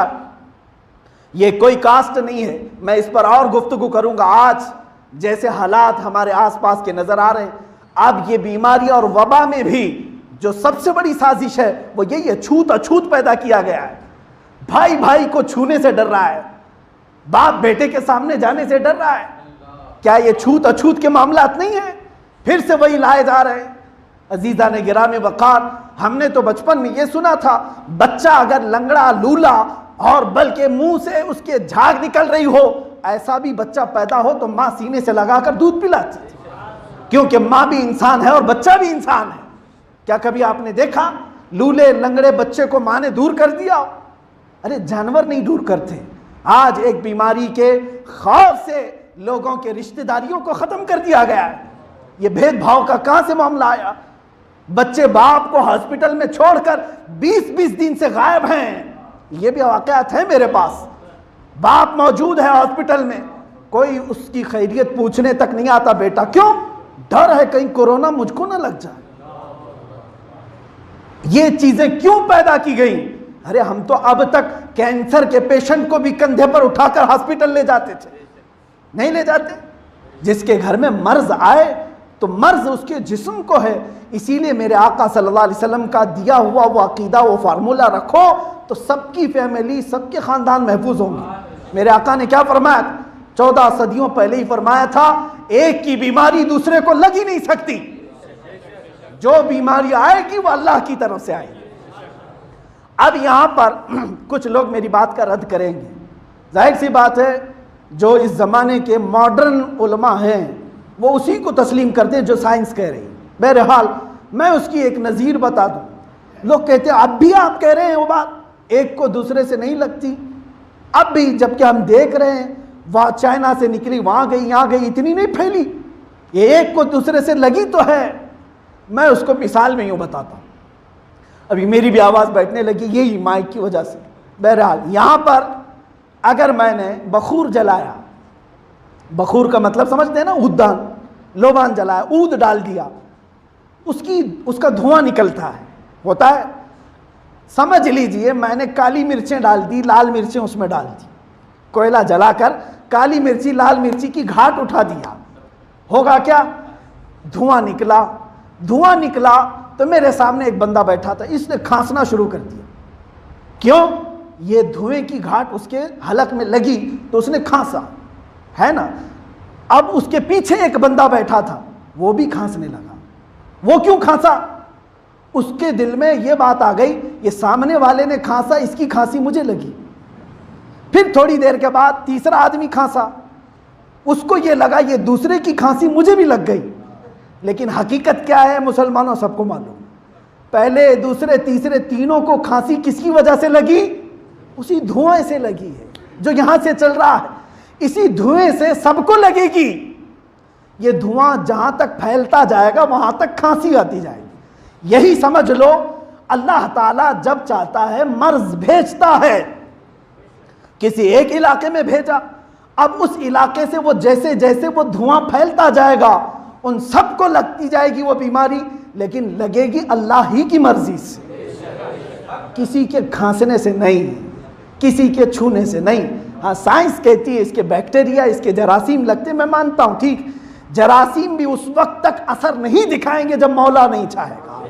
ये कोई कास्ट नहीं है। मैं इस पर और गुफ्तगू करूँगा। आज जैसे हालात हमारे आसपास के नज़र आ रहे हैं, अब ये बीमारी और वबा में भी जो सबसे बड़ी साजिश है वो यही है, छूत अछूत पैदा किया गया है। भाई भाई को छूने से डर रहा है, बाप बेटे के सामने जाने से डर रहा है। क्या ये छूत अछूत के मामलात नहीं है? फिर से वही लाए जा रहे हैं। अजीज़ा ने गिरामी वक़ार, हमने तो बचपन में ये सुना था, बच्चा अगर लंगड़ा लूला और बल्कि मुंह से उसके झाग निकल रही हो, ऐसा भी बच्चा पैदा हो तो माँ सीने से लगाकर दूध पिलाती थी, क्योंकि माँ भी इंसान है और बच्चा भी इंसान है। क्या कभी आपने देखा लूले लंगड़े बच्चे को माँ ने दूर कर दिया? अरे जानवर नहीं दूर करते। आज एक बीमारी के खौफ से लोगों के रिश्तेदारियों को ख़त्म कर दिया गया है। ये भेदभाव का कहाँ से मामला आया? बच्चे बाप को हॉस्पिटल में छोड़कर 20-20 दिन से गायब हैं। ये भी वाक़यात है मेरे पास। बाप मौजूद है हॉस्पिटल में, कोई उसकी खैरियत पूछने तक नहीं आता। बेटा क्यों? डर है कहीं कोरोना मुझको ना लग जाए। ये चीजें क्यों पैदा की गई? अरे हम तो अब तक कैंसर के पेशेंट को भी कंधे पर उठाकर हॉस्पिटल ले जाते थे, नहीं ले जाते? जिसके घर में मर्ज आए तो मर्ज उसके जिस्म को है। इसीलिए मेरे आका सल्लल्लाहु अलैहि वसल्लम का दिया हुआ वो अकीदा, वो फार्मूला रखो तो सबकी फैमिली, सबके खानदान महफूज होंगे। मेरे आका ने क्या फरमाया? 14 सदियों पहले ही फरमाया था, एक की बीमारी दूसरे को लग ही नहीं सकती। जो बीमारी आएगी वो अल्लाह की तरफ से आएगी। अब यहां पर कुछ लोग मेरी बात का रद्द करेंगे। जाहिर सी बात है, जो इस ज़माने के मॉडर्न उलमा हैं वो उसी को तस्लीम करते हैं जो साइंस कह रही है। बहरहाल मैं उसकी एक नज़ीर बता दूं। लोग कहते हैं अब भी आप कह रहे हैं वो बात, एक को दूसरे से नहीं लगती। अब भी, जबकि हम देख रहे हैं वहाँ चाइना से निकली, वहाँ गई, यहाँ गई, इतनी नहीं फैली। ये एक को दूसरे से लगी तो है। मैं उसको मिसाल में यूँ बताता हूँ। अभी मेरी भी आवाज़ बैठने लगी यही माइक की वजह से। बहरहाल यहाँ पर अगर मैंने बखूर जलाया, बखूर का मतलब समझते हैं ना, ऊदान, लोबान जलाया, ऊद डाल दिया, उसका धुआं निकलता है, होता है। समझ लीजिए मैंने काली मिर्चें डाल दी, लाल मिर्चें उसमें डाल दी, कोयला जलाकर काली मिर्ची लाल मिर्ची की घाट उठा दिया, होगा क्या? धुआं निकला। धुआं निकला तो मेरे सामने एक बंदा बैठा था, इसने खांसना शुरू कर दिया। क्यों? ये धुएं की घाट उसके हलक में लगी तो उसने खांसा, है ना। अब उसके पीछे एक बंदा बैठा था, वो भी खांसने लगा। वो क्यों खांसा? उसके दिल में ये बात आ गई, ये सामने वाले ने खांसा, इसकी खांसी मुझे लगी। फिर थोड़ी देर के बाद तीसरा आदमी खांसा, उसको ये लगा ये दूसरे की खांसी मुझे भी लग गई। लेकिन हकीकत क्या है मुसलमानों, सबको मालूम। पहले, दूसरे, तीसरे, तीनों को खांसी किसकी वजह से लगी? उसी धुएं से लगी है जो यहां से चल रहा है। इसी धुएं से सबको लगेगी। ये धुआं जहां तक फैलता जाएगा वहां तक खांसी आती जाएगी। यही समझ लो, अल्लाह ताला जब चाहता है मर्ज भेजता है। किसी एक इलाके में भेजा, अब उस इलाके से वो जैसे जैसे वो धुआं फैलता जाएगा उन सबको लगती जाएगी वो बीमारी, लेकिन लगेगी अल्लाह ही की मर्जी से, किसी के खांसने से नहीं, किसी के छूने से नहीं। हाँ, साइंस कहती है इसके बैक्टीरिया, इसके जरासीम लगते, मैं मानता हूं, ठीक, जरासीम भी उस वक्त तक असर नहीं दिखाएंगे जब मौला नहीं चाहेगा।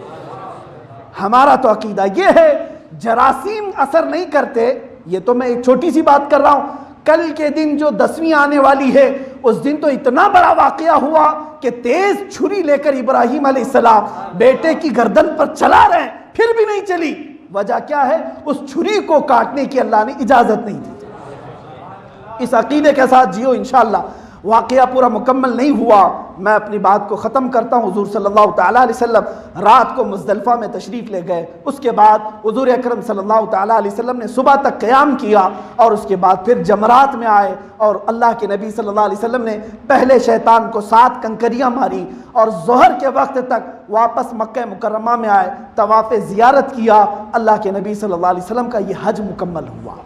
हमारा तो अकीदा ये है जरासीम असर नहीं करते। ये तो मैं एक छोटी सी बात कर रहा हूं। कल के दिन जो 10वीं आने वाली है, उस दिन तो इतना बड़ा वाकया हुआ कि तेज छुरी लेकर इब्राहिम अलैहिस्सलाम बेटे की गर्दन पर चला रहे हैं, फिर भी नहीं चली। वजह क्या है? उस छुरी को काटने की अल्लाह ने इजाजत नहीं दी। इस अकीदे के साथ जियो इंशाअल्लाह। वाकया पूरा मुकम्मल नहीं हुआ, मैं अपनी बात को ख़त्म करता हूँ। हुजूर सल्लल्लाहु तआला अलैहि वसल्लम रात को मुज़दलिफ़ा में तशरीफ़ ले गए। उसके बाद हुजूर अकरम सल्लल्लाहु तआला अलैहि वसल्लम ने सुबह तक क़याम किया और उसके बाद फिर जमरात में आए और अल्लाह के नबी सल्लल्लाहु अलैहि वसल्लम ने पहले शैतान को 7 कंकरियाँ मारी और ज़ोहर के वक्त तक वापस मक्का मुकर्रमा में आए, तवाफ़ ज़ियारत किया। अल्लाह के नबी सल्लल्लाहु अलैहि वसल्लम का ये हज मुकम्मल हुआ।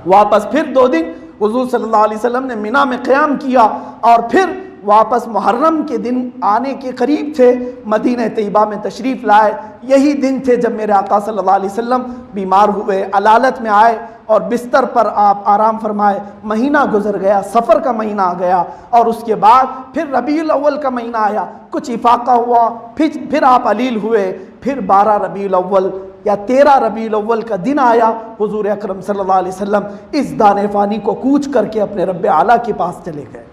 वापस फिर 2 दिन हुजूर सल्लल्लाहु अलैहि वसल्लम ने मिना में क़याम किया और फिर वापस मुहर्रम के दिन आने के करीब थे, मदीना तैयबा में तशरीफ़ लाए। यही दिन थे जब मेरे आका सल्लल्लाहु अलैहि वसल्लम बीमार हुए, अलालत में आए और बिस्तर पर आप आराम फरमाए। महीना गुजर गया, सफ़र का महीना आ गया और उसके बाद फिर रबीउल अव्वल का महीना आया, कुछ इफाका हुआ, फिर आप अलील हुए। फिर 12 रबीउल अव्वल या 13 रबीउल अव्वल का दिन आया, हुजूर अकरम सल्लल्लाहु अलैहि वसल्लम इस दाने फ़ानी को कूच करके अपने रब्बे आला के पास चले गए।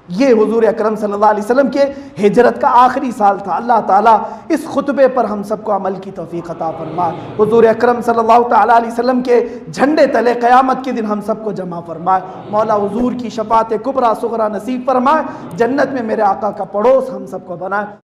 ये हुजूर अकरम सल्लल्लाहु अलैहि वसल्लम के हिजरत का आखिरी साल था। अल्लाह ताला इस खुतबे पर हम सबको अमल की तौफीक अता फरमाए। हुजूर अकरम सल्लल्लाहु ताला अलैहि वसल्लम के झंडे तले क़यामत के दिन हम सबको जमा फरमाए। मौला हुजूर की शफ़ाअत कुबरा सुगरा नसीब फरमाए। जन्नत में मेरे आका का पड़ोस हम सबको बनाए।